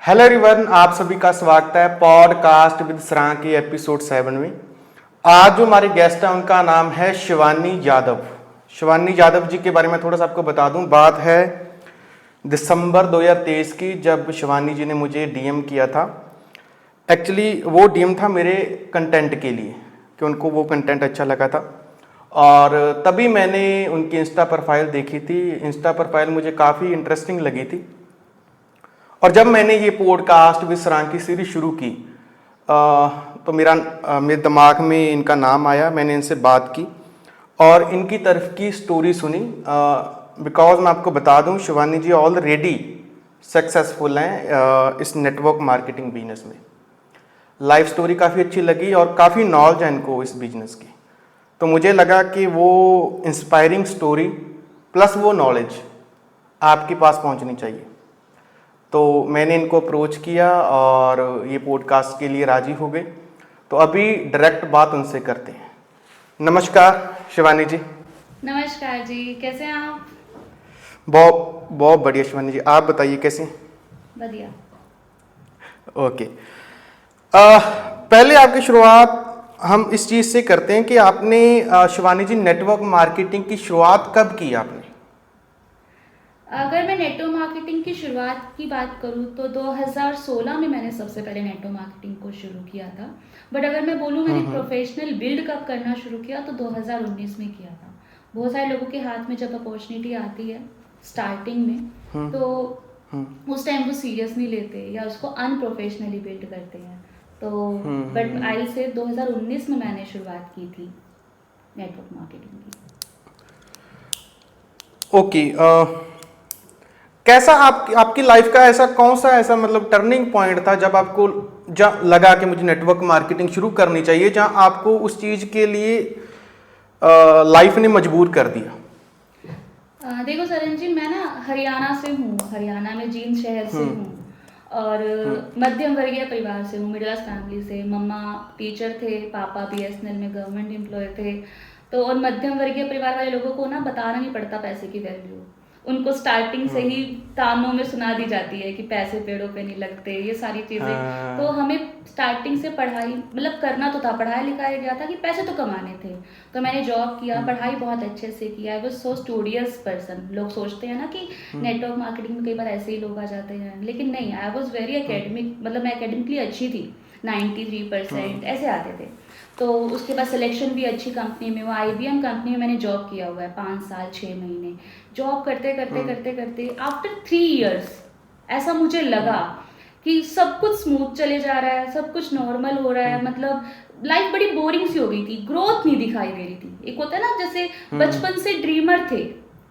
Hello everyone, आप सभी का स्वागत है पॉडकास्ट विद सरां के एपिसोड 7 में। आज जो हमारे गेस्ट हैं उनका नाम है शिवानी यादव। शिवानी यादव जी के बारे में थोड़ा सा आपको बता दूं। बात है दिसंबर 2023 की, जब शिवानी जी ने मुझे डीएम किया था। एक्चुअली वो डीएम था मेरे कंटेंट के लिए, कि उनको वो कंटेंट अच्छा लगा था और तभी मैंने उनकी इंस्टा प्रोफाइल देखी थी। इंस्टा प्रोफाइल मुझे काफ़ी इंटरेस्टिंग लगी थी और जब मैंने ये पॉडकास्ट विद सरां की सीरीज शुरू की तो मेरे दिमाग में इनका नाम आया। मैंने इनसे बात की और इनकी तरफ की स्टोरी सुनी। बिकॉज मैं आपको बता दूं, शिवानी जी ऑलरेडी सक्सेसफुल हैं इस नेटवर्क मार्केटिंग बिजनेस में। लाइफ स्टोरी काफ़ी अच्छी लगी और काफ़ी नॉलेज है इनको इस बिजनेस की। तो मुझे लगा कि वो इंस्पायरिंग स्टोरी प्लस वो नॉलेज आपके पास पहुंचनी चाहिए। तो मैंने इनको अप्रोच किया और ये पॉडकास्ट के लिए राजी हो गए। तो अभी डायरेक्ट बात उनसे करते हैं। नमस्कार शिवानी जी। नमस्कार जी, कैसे हैं आप? बहुत बहुत बढ़िया शिवानी जी, आप बताइए कैसे हैं? बढ़िया। ओके। पहले आपकी शुरुआत हम इस चीज़ से करते हैं कि आपने शिवानी जी नेटवर्क मार्केटिंग की शुरुआत कब की आपने? अगर मैं नेटवर्क मार्केटिंग की शुरुआत की बात करूँ तो 2016 में मैंने सबसे पहले नेटवर्क मार्केटिंग को शुरू किया था। बट अगर मैं बोलूँ मैंने प्रोफेशनल बिल्ड कब करना शुरू किया तो 2019 में किया था। बहुत सारे लोगों के हाथ में जब अपॉर्चुनिटी आती है स्टार्टिंग में तो उस टाइम वो सीरियस नहीं लेते या उसको अनप्रोफेशनली बिल्ड करते हैं। तो बट आई से 2019 में मैंने शुरुआत की थी नेटवर्क मार्केटिंग की। ओके। कैसा आपकी लाइफ का ऐसा कौन सा ऐसा मतलब टर्निंग पॉइंट था जब आपको लगा कि मुझे नेटवर्क मार्केटिंग शुरू करनी चाहिए, जहां आपको उस चीज के लिए लाइफ ने मजबूर कर दिया? देखो सरन जी, मैं ना हरियाणा से हूँ। हरियाणा में जींद शहर से हूँ और मध्यम वर्गीय परिवार से हूँ, मिडिल क्लास फैमिली से। मम्मा टीचर थे, पापा बीएसएनएल में गवर्नमेंट एम्प्लॉय थे। तो और मध्यम वर्गीय परिवार वाले लोगों को ना बताना नहीं पड़ता पैसे की वैल्यू। उनको स्टार्टिंग से ही तानों में सुना दी जाती है कि पैसे पेड़ों पे नहीं लगते, ये सारी चीज़ें। तो हमें स्टार्टिंग से पढ़ाई मतलब करना तो था, पढ़ाया लिखाया गया था कि पैसे तो कमाने थे। तो मैंने जॉब किया, पढ़ाई बहुत अच्छे से किया। I was so studious person. लोग सोचते हैं ना कि नेटवर्क मार्केटिंग में कई बार ऐसे ही लोग आ जाते हैं, लेकिन नहीं, आई वॉज वेरी एकेडमिक। मतलब मैं एकेडमिकली अच्छी थी, 93% ऐसे आते थे। तो उसके बाद सिलेक्शन भी अच्छी कंपनी में, वो आईबीएम कंपनी में मैंने जॉब किया हुआ है 5 साल 6 महीने। जॉब करते करते करते करते आफ्टर 3 इयर्स ऐसा मुझे लगा कि सब कुछ स्मूथ चले जा रहा है, सब कुछ नॉर्मल हो रहा है। मतलब लाइफ बड़ी बोरिंग सी हो गई थी, ग्रोथ नहीं दिखाई दे रही थी। एक होता है ना, जैसे बचपन से ड्रीमर थे,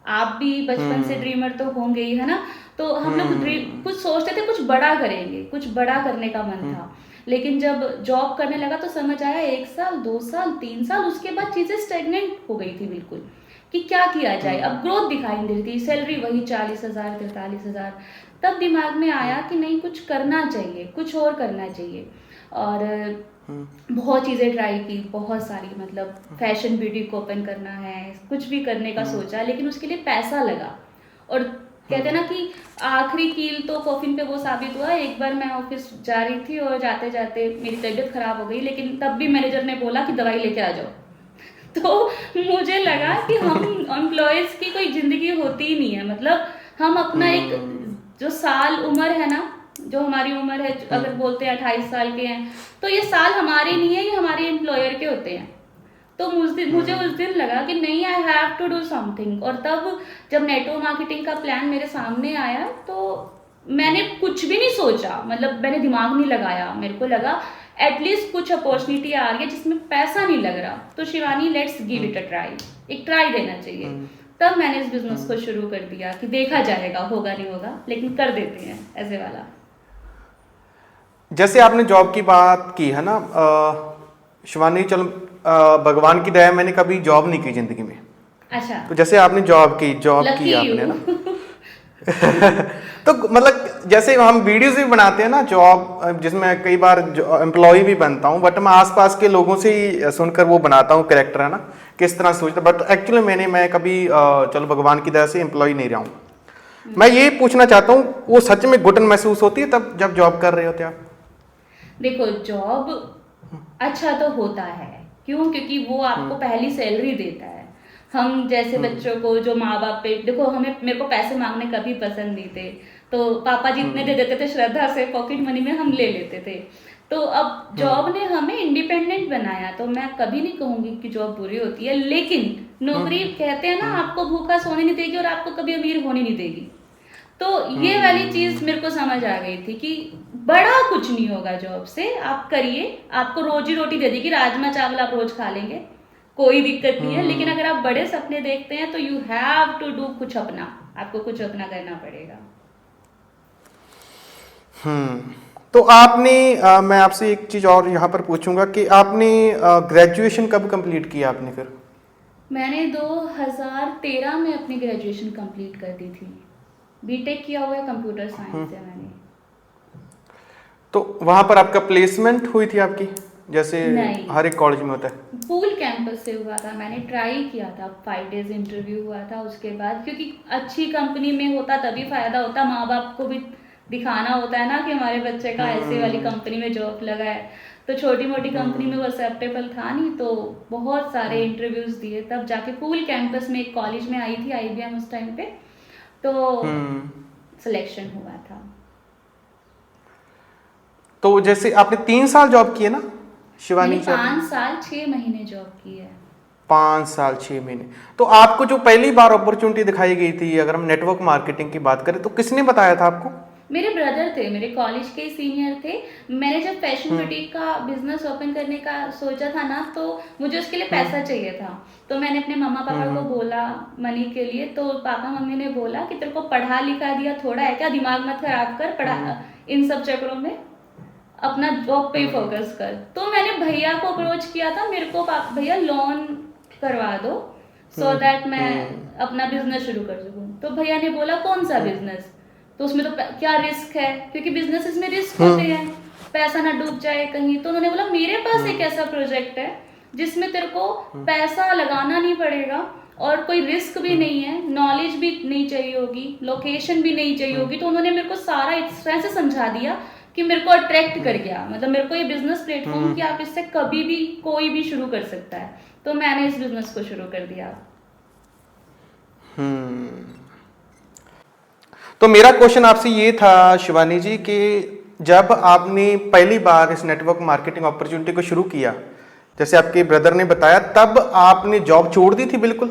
आप भी बचपन से ड्रीमर तो होंगे ही, है ना? तो हम लोग कुछ सोचते थे, कुछ बड़ा करेंगे, कुछ बड़ा करने का मन था। लेकिन जब जॉब करने लगा तो समझ आया 1 साल 2 साल 3 साल उसके बाद चीज़ें स्टेगनेंट हो गई थी बिल्कुल, कि क्या किया जाए। अब ग्रोथ दिखाई नहीं दे रही थी, सैलरी वही 40,000 43,000। तब दिमाग में आया कि नहीं, कुछ करना चाहिए, कुछ और करना चाहिए। और बहुत चीज़ें ट्राई की, बहुत सारी। मतलब फैशन ब्यूटीक ओपन करना है, कुछ भी करने का सोचा, लेकिन उसके लिए पैसा लगा। और कहते हैं ना कि आखिरी कील तो कॉफिन पे वो साबित हुआ। एक बार मैं ऑफिस जा रही थी और जाते जाते मेरी तबीयत खराब हो गई, लेकिन तब भी मैनेजर ने बोला कि दवाई लेके आ जाओ। तो मुझे लगा कि हम एम्प्लॉयज़ की कोई ज़िंदगी होती ही नहीं है। मतलब हम अपना एक जो साल उम्र है ना, जो हमारी उम्र है, अगर बोलते हैं 28 साल के हैं, तो ये साल हमारे नहीं है, ये हमारे एम्प्लॉयर के होते हैं। तो मुझे उस दिन लगा कि नहीं, I have to do something. और तब जब नेटवर्क मार्केटिंग का प्लान मेरे सामने आया तो मैंने कुछ भी नहीं सोचा, मतलब मैंने दिमाग नहीं लगाया। मेरे को लगा एटलीस्ट कुछ अपॉर्चुनिटी आ रही है जिसमें पैसा नहीं लग रहा, तो Shivani let's give it a try, एक ट्राई देना चाहिए। तब मैंने इस बिजनेस को शुरू कर दिया कि देखा जाएगा, होगा नहीं होगा, लेकिन कर देते हैं, ऐसे वाला। जैसे आपने जॉब की बात की है ना, शिवानी, चलो भगवान की दया, मैंने कभी जॉब नहीं की जिंदगी में। अच्छा। तो जैसे आपने जॉब की आपने ना तो मतलब जैसे हम वीडियोस भी बनाते हैं ना जॉब, जिसमें कई बार एम्प्लॉय भी बनता हूँ, बट मैं आसपास के लोगों से ही सुनकर वो बनाता हूँ कैरेक्टर, है ना, किस तरह सोचता। बट एक्चुअली मैं कभी चलो भगवान की दया से एम्प्लॉय नहीं रहा हूँ। मैं ये पूछना चाहता हूँ, वो सच में घुटन महसूस होती है तब जब जॉब कर रहे होते आप? देखो जॉब अच्छा तो होता है, क्यों? क्योंकि वो आपको पहली सैलरी देता है। हम जैसे बच्चों को जो माँ बाप पे, देखो हमें, मेरे को पैसे मांगने कभी पसंद नहीं थे, तो पापा जितने दे देते थे श्रद्धा से पॉकेट मनी में हम ले लेते थे। तो अब जॉब ने हमें इंडिपेंडेंट बनाया, तो मैं कभी नहीं कहूंगी कि जॉब बुरी होती है, लेकिन नौकरी कहते हैं ना, आपको भूखा सोने नहीं देगी और आपको कभी अमीर होने नहीं देगी। तो ये वाली चीज मेरे को समझ आ गई थी कि बड़ा कुछ नहीं होगा जॉब से, आप करिए, आपको रोजी रोटी दे देगी, राजमा चावल आप रोज खा लेंगे, कोई दिक्कत नहीं है। लेकिन अगर आप बड़े सपने देखते हैं तो यू हैव टू डू कुछ अपना, आपको कुछ अपना करना पड़ेगा। तो आपने मैं आपसे एक चीज और यहाँ पर पूछूंगा कि आपने ग्रेजुएशन कब कंप्लीट किया आपने फिर? मैंने 2013 में अपनी ग्रेजुएशन कंप्लीट कर दी थी। बीटेक किया हुआ है कंप्यूटर साइंस से मैंने। तो वहां पर आपका प्लेसमेंट हुई थी आपकी, जैसे नहीं। हर एक कॉलेज में होता है? पूल कैंपस से हुआ था, मैंने ट्राई किया था, 5 डेज इंटरव्यू हुआ था। उसके बाद क्योंकि अच्छी कंपनी में होता तभी फायदा होता, माँ बाप को भी दिखाना होता है ना कि हमारे बच्चे का ऐसे वाली कंपनी में जॉब लगा है। तो छोटी मोटी कंपनी में वो एक्सेप्टेबल था नहीं, तो बहुत सारे इंटरव्यूज दिए, तब जाके पूल कैंपस में एक कॉलेज में आई थी, IBM उस टाइम पे, तो सिलेक्शन हुआ था। तो जैसे आपने 3 साल जॉब की है ना शिवानी मैंने जी? 5 साल 6 महीने जॉब की है। 5 साल 6 महीने। तो आपको जो पहली बार अपॉर्चुनिटी दिखाई गई थी, अगर हम नेटवर्क मार्केटिंग की बात करें, तो किसने बताया था आपको? मेरे ब्रदर थे, मेरे कॉलेज के सीनियर थे। मैंने जब फैशन बुटीक का बिजनेस ओपन करने का सोचा था ना, तो मुझे उसके लिए पैसा चाहिए था। तो मैंने अपने मम्मा पापा को बोला मनी के लिए, तो पापा मम्मी ने बोला कि तेरे को पढ़ा लिखा दिया, थोड़ा है क्या, दिमाग मत खराब कर, पढ़ा इन सब चक्करों में अपना जॉब पे ही फोकस कर। तो मैंने भैया को अप्रोच किया था, मेरे को भैया लोन करवा दो सो दैट मैं अपना बिजनेस शुरू कर सकूं। तो भैया ने बोला कौन सा बिजनेस, तो उसमें तो क्या रिस्क है, क्योंकि बिजनेसेस में रिस्क होते हैं, पैसा ना डूब जाए कहीं। तो उन्होंने बोला मेरे पास एक ऐसा प्रोजेक्ट है जिसमें तेरे को पैसा लगाना नहीं पड़ेगा और कोई रिस्क भी नहीं है, नॉलेज भी नहीं चाहिए होगी, लोकेशन भी नहीं चाहिए होगी। तो उन्होंने मेरे को सारा इस तरह से समझा दिया कि मेरे को अट्रैक्ट कर गया, मतलब मेरे को ये बिजनेस प्लेटफॉर्म कि आप इससे कभी भी कोई भी शुरू कर सकता है। तो मैंने इस बिजनेस को शुरू कर दिया। तो मेरा क्वेश्चन आपसे ये था शिवानी जी कि जब आपने पहली बार इस नेटवर्क मार्केटिंग अपॉर्चुनिटी को शुरू किया, जैसे आपके ब्रदर ने बताया, तब आपने जॉब छोड़ दी थी बिल्कुल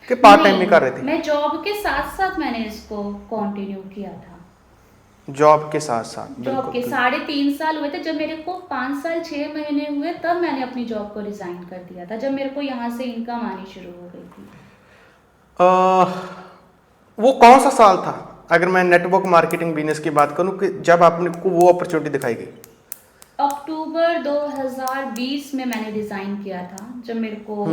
कि पार्ट टाइम में कर रहे थे? मैं जॉब के साथ साथ मैंने इसको कंटिन्यू किया था। जॉब के साथ साथ? जॉब के 3.5 साल हुए थे, जब मेरे को 5 साल 6 महीने हुए तब मैंने अपनी जॉब को रिजाइन कर दिया था, जब मेरे को यहाँ से इनकम आनी शुरू हो गई थी। वो कौन सा साल था, अगर मैं नेटवर्क मार्केटिंग बिजनेस की बात करूं, कि जब आपने को वो अपॉर्चुनिटी दिखाई गई? अक्टूबर 2020 में मैंने डिजाइन किया था, जब मेरे को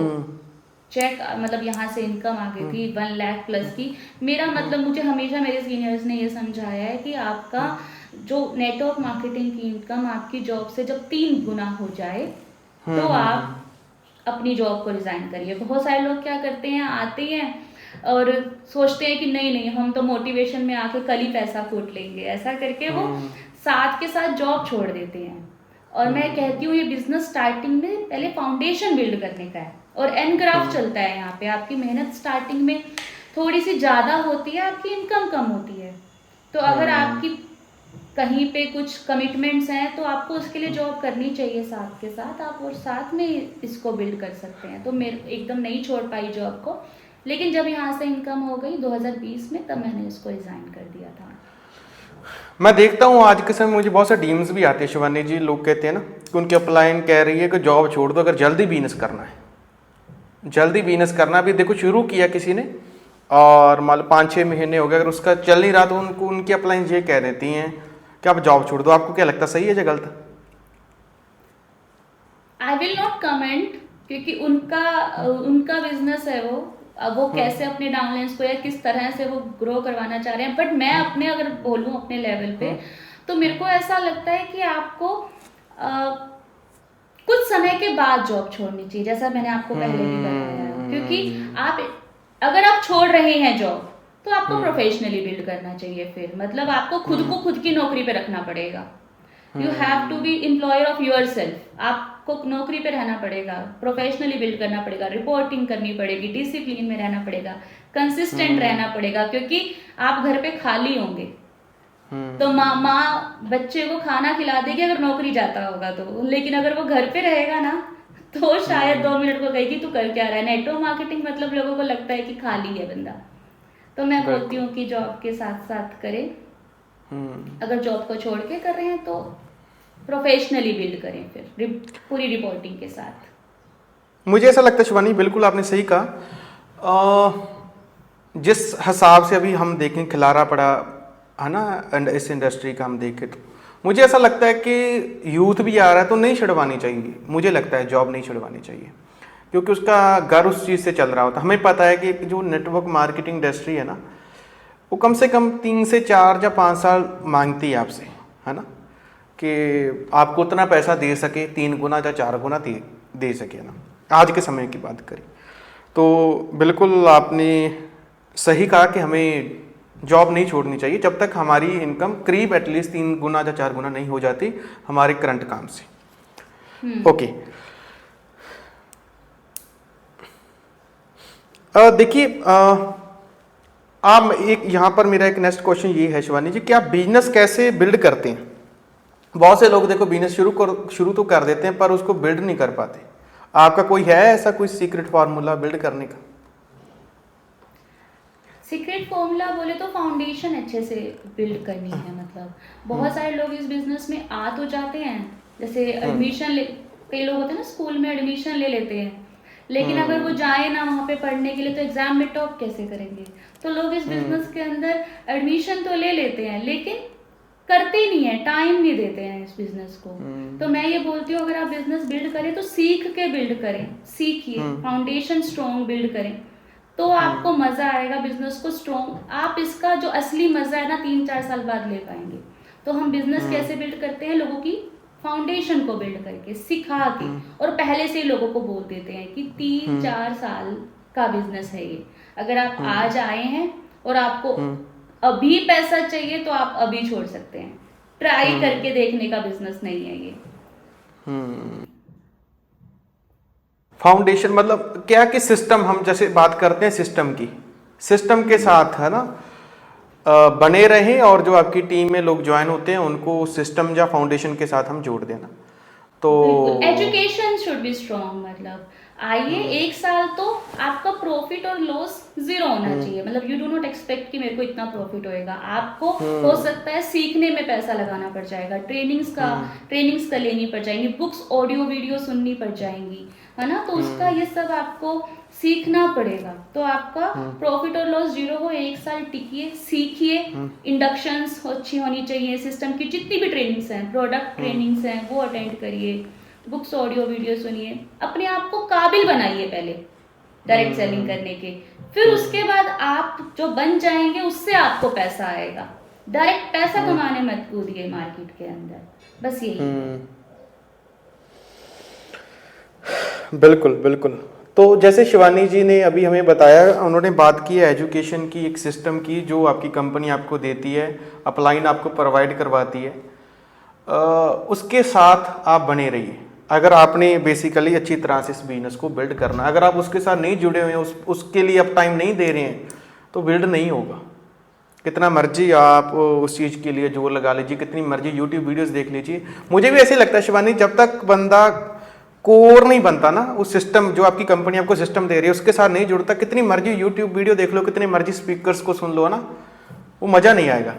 चेक, मतलब यहाँ से इनकम आ गई थी 1 लाख प्लस की। मेरा मतलब, मुझे हमेशा मेरे सीनियर्स ने ये समझाया है कि आपका जो नेटवर्क मार्केटिंग की इनकम आपकी जॉब से जब 3 गुना हो जाए तो आप अपनी जॉब को रिजाइन करिए। बहुत सारे लोग क्या करते हैं, आते हैं और सोचते हैं कि नहीं नहीं हम तो मोटिवेशन में आके कल ही पैसा कूट लेंगे, ऐसा करके वो साथ के साथ जॉब छोड़ देते हैं। और मैं कहती हूँ ये बिजनेस स्टार्टिंग में पहले फाउंडेशन बिल्ड करने का है, और एंड ग्राफ चलता है यहाँ पे। आपकी मेहनत स्टार्टिंग में थोड़ी सी ज़्यादा होती है, आपकी इनकम कम होती है। तो अगर आपकी कहीं पे कुछ कमिटमेंट्स हैं तो आपको उसके लिए जॉब करनी चाहिए साथ के साथ, आप और साथ में इसको बिल्ड कर सकते हैं। तो मैं एकदम नहीं छोड़ पाई जॉब को, लेकिन जब यहाँ से इनकम हो गई 2020 में, तब मैंने इसको रिजाइन कर दिया था। मैं देखता हूँ आज के समय मुझे बहुत से डीम्स भी आते हैं शिवानी जी, लोग कहते हैं ना कि उनकी अपलाइन कह रही है कि जॉब छोड़ दो अगर जल्दी बिजनेस करना है। जल्दी बिजनेस करना भी देखो शुरू किया किसी ने और मान लो 5-6 महीने हो गए, अगर उसका चल नहीं रहा तो उनको उनकी अपलाइन ये कह देती हैं कि आप जॉब छोड़ दो। आपको क्या लगता है, सही है या गलत? आई विल नॉट कमेंट, क्योंकि उनका बिजनेस है वो, अब वो कैसे अपने डाउनलाइंस को या किस तरह से वो ग्रो करवाना चाह रहे हैं। बट मैं अपने अगर बोलूँ अपने लेवल पे, तो मेरे को ऐसा लगता है कि आपको कुछ समय के बाद जॉब छोड़नी चाहिए, जैसा मैंने आपको पहले भी बताया। क्योंकि अगर आप छोड़ रहे हैं जॉब तो आपको प्रोफेशनली बिल्ड करना चाहिए। फिर मतलब आपको खुद को खुद की नौकरी पे रखना पड़ेगा। You have to be employer of yourself. आपको नौकरी पे रहना पड़ेगा, प्रोफेशनली बिल्ड करना पड़ेगा, रिपोर्टिंग करनी पड़ेगी, डिसिप्लिन में रहना पड़ेगा, कंसिस्टेंट रहना पड़ेगा, क्योंकि आप घर पे खाली होंगे तो माँ बच्चे को खाना खिला देगी अगर नौकरी जाता होगा तो, लेकिन अगर वो घर पे रहेगा ना तो शायद 2 मिनट को कहेगी तू कर क्या रहा है। नेटवर्क मार्केटिंग मतलब लोगों को लगता है कि खाली है बंदा, तो मैं बोलती हूँ कि जॉब के साथ साथ करें। अगर जॉब को छोड़ के कर रहे हैं तो प्रोफेशनली बिल्ड करें, फिर पूरी रिपोर्टिंग के साथ। मुझे ऐसा लगता है शिवानी, बिल्कुल आपने सही कहा। जिस हिसाब से अभी हम देखें खिलारा पड़ा है ना इस इंडस्ट्री का, हम देखें तो मुझे ऐसा लगता है कि यूथ भी आ रहा है तो नहीं छुड़वानी चाहिए। मुझे लगता है जॉब नहीं छुड़वानी चाहिए, क्योंकि उसका घर उस चीज़ से चल रहा होता है। हमें पता है कि जो नेटवर्क मार्केटिंग इंडस्ट्री है ना, वो कम से कम 3 से 4 या 5 साल मांगती है आपसे, है ना, कि आपको उतना पैसा दे सके, 3 गुना या 4 गुना दे सके ना, आज के समय की बात करें तो। बिल्कुल आपने सही कहा कि हमें जॉब नहीं छोड़नी चाहिए जब तक हमारी इनकम करीब एटलीस्ट 3 गुना या 4 गुना नहीं हो जाती हमारे करंट काम से। ओके, देखिए आप एक यहाँ पर मेरा एक नेक्स्ट क्वेश्चन ये है शिवानी जी कि आप बिजनेस कैसे बिल्ड करते हैं? बहुत से लोग देखो बिजनेस शुरू तो कर देते हैं पर उसको बिल्ड नहीं कर पाते। आपका कोई है ऐसा कोई सीक्रेट फार्मूला बिल्ड करने का? सीक्रेट फॉर्मूला बोले तो फाउंडेशन अच्छे से बिल्ड करनी है। मतलब बहुत सारे लोग इस बिजनेस में आ तो जाते हैं, जैसे एडमिशन कई लोग होते हैं ना स्कूल में एडमिशन ले लेते हैं, लेकिन अगर वो जाए ना वहाँ पे पढ़ने के लिए तो एग्जाम में टॉप कैसे करेंगे। तो लोग इस बिजनेस के अंदर एडमिशन तो ले लेते हैं लेकिन करते ही नहीं है, टाइम नहीं देते हैं इस बिजनेस को। तो मैं ये बोलती हूँ अगर आप बिजनेस बिल्ड करें तो सीख के बिल्ड करें, सीखिए, फाउंडेशन स्ट्रॉन्ग बिल्ड करें तो आपको मजा आएगा बिजनेस को स्ट्रॉन्ग। आप इसका जो असली मजा है ना 3-4 साल बाद ले पाएंगे। तो हम बिजनेस कैसे बिल्ड करते हैं? लोगों की फाउंडेशन को बिल्ड करके, सिखा के, और पहले से ही लोगों को बोल देते हैं कि 3-4 साल का बिजनेस है ये। अगर आप आज आए हैं और आपको अभी पैसा चाहिए तो आप अभी छोड़ सकते हैं। ट्राई करके देखने का बिजनेस नहीं है ये। फाउंडेशन मतलब क्या कि सिस्टम, हम जैसे बात करते हैं सिस्टम की, सिस्टम के साथ है ना बने रहें, और जो आपकी टीम में लोग ज्वाइन होते हैं उनको सिस्टम या फाउंडेशन के साथ हम जोड़ देना। तो एजुकेशन शुड बी स्ट्रॉन्ग। मतलब आइए 1 साल तो आपका प्रॉफिट और लॉस 0 होना चाहिए। मतलब यू डू नॉट एक्सपेक्ट कि मेरे को इतना प्रॉफिट होएगा। आपको हो सकता है सीखने में पैसा लगाना पड़ जाएगा, ट्रेनिंग्स का लेनी पड़ जाएंगी, बुक्स ऑडियो वीडियो सुननी पड़ जाएंगी, है ना। तो उसका ये सब आपको सीखना पड़ेगा। तो आपका प्रॉफिट और लॉस 0 हो, 1 साल टिकिए, सीखिए, इंडक्शंस अच्छी होनी चाहिए, सिस्टम की जितनी भी ट्रेनिंग्स हैं, प्रोडक्ट ट्रेनिंग्स हैं वो अटेंड करिए, बुक्स ऑडियो वीडियो सुनिए, अपने आप को काबिल बनाइए पहले डायरेक्ट सेलिंग करने के। फिर उसके बाद आप जो बन जाएंगे उससे आपको पैसा आएगा। डायरेक्ट पैसा कमाने मत कूदिए मार्केट के अंदर, बस यही। बिल्कुल बिल्कुल। तो जैसे शिवानी जी ने अभी हमें बताया, उन्होंने बात की है एजुकेशन की, एक सिस्टम की जो आपकी कंपनी आपको देती है, अपलाइन आपको प्रोवाइड करवाती है, उसके साथ आप बने रहिए। अगर आपने बेसिकली अच्छी तरह से इस बिजनेस को बिल्ड करना, अगर आप उसके साथ नहीं जुड़े हुए हैं, उसके लिए आप टाइम नहीं दे रहे हैं तो बिल्ड नहीं होगा। कितना मर्जी आप उस चीज़ के लिए जोर लगा लीजिए, कितनी मर्जी यूट्यूब वीडियोस देख लीजिए। मुझे भी ऐसे लगता है शिवानी, जब तक बंदा कोर नहीं बनता ना, उस सिस्टम जो आपकी कंपनी आपको सिस्टम दे रही है उसके साथ नहीं जुड़ता, कितनी मर्जी यूट्यूब वीडियो देख लो, कितनी मर्जी स्पीकर्स को सुन लो ना, वो मजा नहीं आएगा।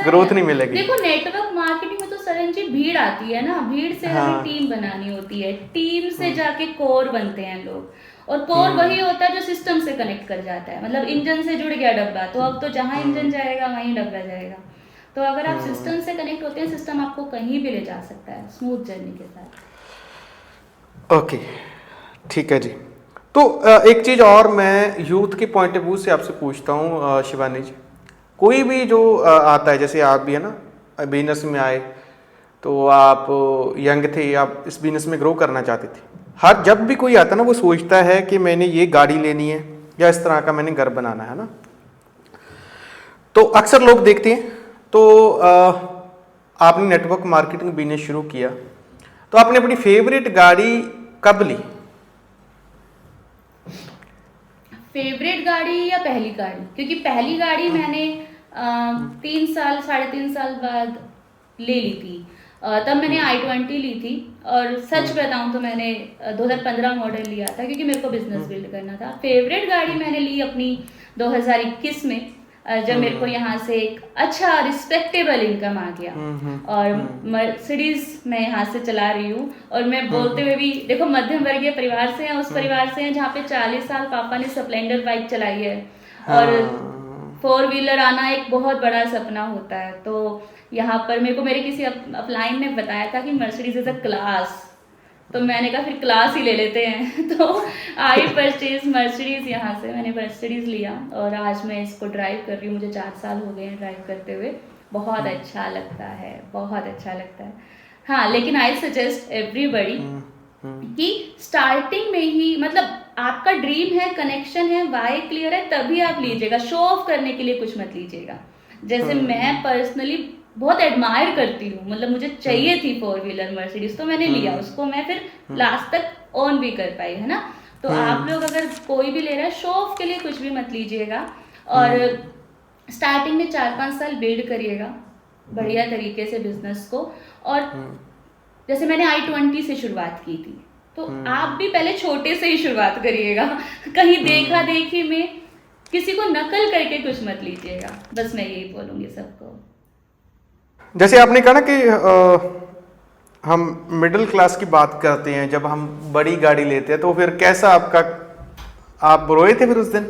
ग्रोथ नहीं मिलेगी। देखो नेटवर्क मार्केटिंग में तो सरन जी भीड़ आती है ना, भीड़ से हमें टीम बनानी होती है, टीम से जाके कोर बनते हैं लोग, और कोर वही होता है जो सिस्टम से कनेक्ट कर जाता है। मतलब इंजन से जुड़ गया डब्बा, तो अब तो जहां इंजन जाएगा वहीं डब्बा जाएगा। तो अगर आप सिस्टम से कनेक्ट होते हैं, सिस्टम आपको कहीं भी ले जा सकता है स्मूथ जर्नी के साथ। ओके, ठीक है जी। तो एक चीज़ और मैं यूथ के पॉइंट ऑफ व्यू से आपसे पूछता हूँ शिवानी जी, कोई भी जो आता है, जैसे आप भी है ना बिजनेस में आए तो आप यंग थे, आप इस बिजनेस में ग्रो करना चाहते थे। हर जब भी कोई आता है ना, वो सोचता है कि मैंने ये गाड़ी लेनी है या इस तरह का मैंने घर बनाना है ना, तो अक्सर लोग देखते हैं, तो आपने नेटवर्क मार्केटिंग बिजनेस शुरू किया, तो आपने अपनी फेवरेट गाड़ी कब ली? फेवरेट गाड़ी या पहली गाड़ी? क्योंकि पहली गाड़ी मैंने 3 साल 3.5 साल बाद ले ली थी। तब मैंने i20 ली थी, और सच बताऊं तो मैंने 2015 मॉडल लिया था, क्योंकि मेरे को बिजनेस बिल्ड करना था। फेवरेट गाड़ी मैंने ली अपनी 2021 में, जब मेरे को यहाँ से एक अच्छा रिस्पेक्टेबल इनकम आ गया, और मर्सिडीज मैं यहाँ से चला रही हूँ। और मैं बोलते हुए भी, देखो मध्यम वर्गीय परिवार से हैं, उस परिवार से हैं जहाँ पे 40 साल पापा ने स्प्लेंडर बाइक चलाई है, और 4 व्हीलर आना एक बहुत बड़ा सपना होता है। तो यहाँ पर मेरे को मेरे किसी अपलाइन ने बताया था कि मर्सिडीज इज अ क्लास, तो मैंने कहा फिर क्लास ही ले लेते हैं। तो आई परचेज मर्सिडीज, यहाँ से मैंने मर्सिडीज लिया, और आज मैं इसको ड्राइव कर रही हूँ। मुझे 4 साल हो गए हैं ड्राइव करते हुए। बहुत अच्छा लगता है, बहुत अच्छा लगता है। हाँ, लेकिन आई सजेस्ट एवरीबडी कि स्टार्टिंग में ही, मतलब आपका ड्रीम है, कनेक्शन है, वाई क्लियर है, तभी आप लीजिएगा। शो ऑफ करने के लिए कुछ मत लीजिएगा। जैसे मैं पर्सनली बहुत एडमायर करती हूँ, मतलब मुझे चाहिए थी 4 व्हीलर मर्सिडीज, तो मैंने लिया उसको, मैं फिर लास्ट तक ओन भी कर पाई, है ना। तो आप लोग अगर कोई भी ले रहा है, शो ऑफ के लिए कुछ भी मत लीजिएगा, और स्टार्टिंग में 4-5 साल बिल्ड करिएगा बढ़िया तरीके से बिजनेस को। और जैसे मैंने i20 से शुरुआत की थी, तो आप भी पहले छोटे से ही शुरुआत करिएगा। कहीं देखा देखी में किसी को नकल करके कुछ मत लीजिएगा, बस मैं यही बोलूंगी सबको। जैसे आपने कहा ना कि हम मिडिल क्लास की बात करते हैं, जब हम बड़ी गाड़ी लेते हैं, तो फिर कैसा आपका, आप रोए थे फिर उस दिन?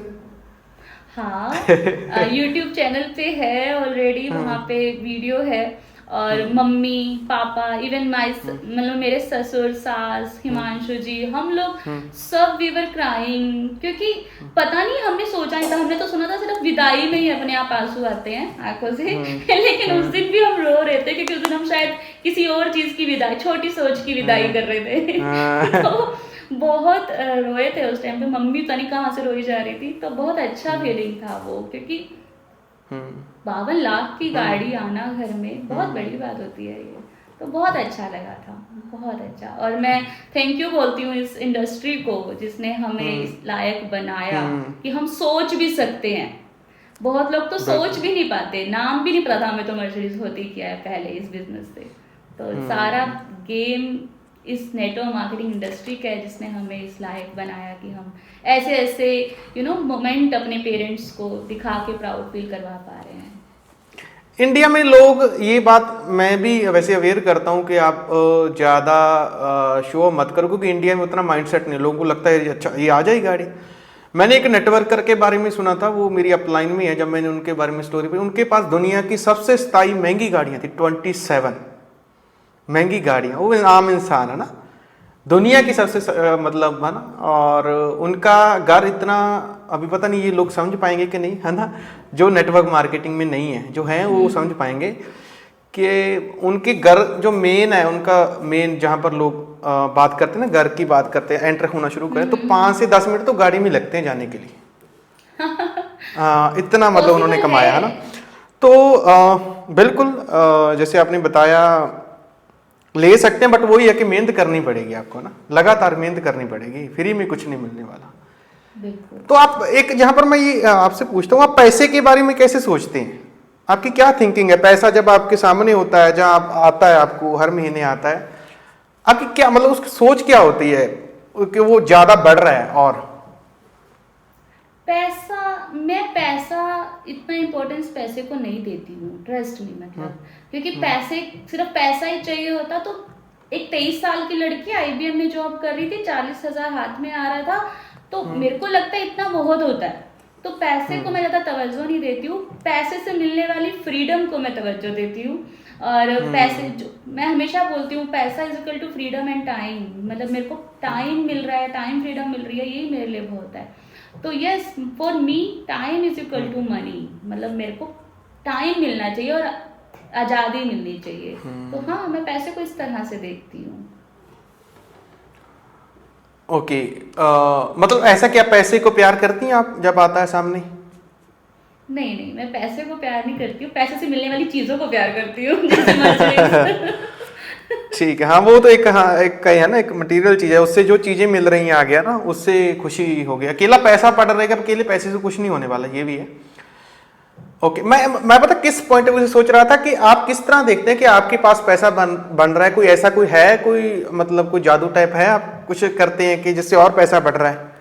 हाँ, YouTube चैनल पे है ऑलरेडी, वहाँ पे वीडियो है, और मम्मी पापा, इवन मतलब मेरे ससुर सास, हिमांशु जी, हम लोग सब वी वर क्राइंग, क्योंकि पता नहीं, हमने सोचा नहीं था। हमने तो सुना था सिर्फ विदाई में ही अपने आप आंसू आते हैं आंखों से, लेकिन उस दिन भी हम रो रहे थे, क्योंकि उस दिन हम शायद किसी और चीज की विदाई, छोटी सोच की विदाई कर रहे थे। तो बहुत रोए थे उस टाइम पे। मम्मी पता नहीं कहाँ से रोई जा रही थी। तो बहुत अच्छा फीलिंग था वो, क्योंकि 52 लाख की गाड़ी आना घर में बहुत बड़ी बात होती है ये। तो बहुत अच्छा लगा था, बहुत अच्छा। और मैं थैंक यू बोलती हूँ इस इंडस्ट्री को, जिसने हमें इस लायक बनाया कि हम सोच भी सकते हैं। बहुत लोग तो सोच भी नहीं पाते, नाम भी नहीं पता हमें तो मर्सिडीज होती क्या है पहले इस बिजनेस से। तो सारा गेम इस नेटवर्क मार्केटिंग इंडस्ट्री का है, जिसने हमें इस लायक बनाया कि हम ऐसे ऐसे मोमेंट अपने पेरेंट्स को दिखा के प्राउड फील करवा पा रहे हैं। इंडिया में लोग, ये बात मैं भी वैसे अवेयर करता हूँ कि आप ज़्यादा शो मत करो, क्योंकि इंडिया में उतना माइंडसेट नहीं, लोगों को लगता है अच्छा ये आ जाएगी गाड़ी। मैंने एक नेटवर्कर के बारे में सुना था, वो मेरी अपलाइन में है, जब मैंने उनके बारे में स्टोरी पढ़ी, उनके पास दुनिया की सबसे 27 महंगी गाड़ियाँ थी, 27 महंगी गाड़ियाँ। वो आम इंसान है ना, दुनिया की सबसे मतलब है ना, और उनका घर इतना, अभी पता नहीं ये लोग समझ पाएंगे कि नहीं, है ना, जो नेटवर्क मार्केटिंग में नहीं है, जो है वो समझ पाएंगे कि उनके घर जो मेन है, उनका मेन जहाँ पर लोग बात करते हैं ना, घर की बात करते हैं, एंटर होना शुरू करें तो 5 से 10 मिनट तो गाड़ी में लगते हैं जाने के लिए। इतना मतलब उन्होंने कमाया है ना। तो बिल्कुल जैसे आपने बताया, ले सकते हैं, बट वही है कि मेहनत करनी पड़ेगी आपको ना, लगातार मेहनत करनी पड़ेगी, फ्री में कुछ नहीं मिलने वाला। बिल्कुल। तो आप एक, जहां पर मैं ये आपसे पूछता हूँ, आप पैसे के बारे में कैसे सोचते हैं? आपकी क्या थिंकिंग है? पैसा जब आपके सामने होता है, जहां आप आता है, आपको हर महीने आता है, आपकी क्या मतलब उसकी सोच क्या होती है कि वो ज्यादा बढ़ रहा है? और पैसा इतना इम्पोर्टेंस पैसे को नहीं देती हूँ, ट्रस्ट में, मतलब क्योंकि पैसे, सिर्फ पैसा ही चाहिए होता तो एक 23 साल की लड़की IBM में जॉब कर रही थी, 40,000 हाथ में आ रहा था, तो मेरे को लगता है इतना बहुत होता है। तो पैसे को मैं ज़्यादा तवज्जो नहीं देती हूँ, पैसे से मिलने वाली फ्रीडम को मैं तवज्जो देती हूँ। और पैसे जो, मैं हमेशा बोलती हूँ, पैसा is equal to freedom and time, मतलब मेरे को टाइम मिल रहा है, टाइम फ्रीडम मिल रही है, यही मेरे लिए बहुत है। तो yes, for me time is equal to money, मतलब मेरे को टाइम मिलना चाहिए और आज़ादी मिलनी चाहिए। तो हाँ, मैं पैसे को इस तरह से देखती हूँ। ओके, मतलब ऐसा क्या पैसे को प्यार करती हैं आप जब आता है सामने? नहीं नहीं, मैं पैसे को प्यार नहीं करती हूँ, पैसे से मिलने वाली चीजों को प्यार करती हूँ जैसे मर्चेंट्स। ठीक है, हाँ वो तो एक, हाँ एक का है ना, एक मटेरियल चीज है, उससे जो चीजें मिल रही हैं आ गया ना, उससे खुशी हो गई। अकेला पैसा पड़ रहेगा, अकेले पैसे से कुछ नहीं होने वाला, ये भी है। ओके, मैं पता किस पॉइंट ऑफ व्यू से सोच रहा था कि आप किस तरह देखते हैं कि आपके पास पैसा बन रहा है, कोई ऐसा कोई है, कोई मतलब कोई जादू टाइप है, आप कुछ करते हैं कि जिससे और पैसा बढ़ रहा है,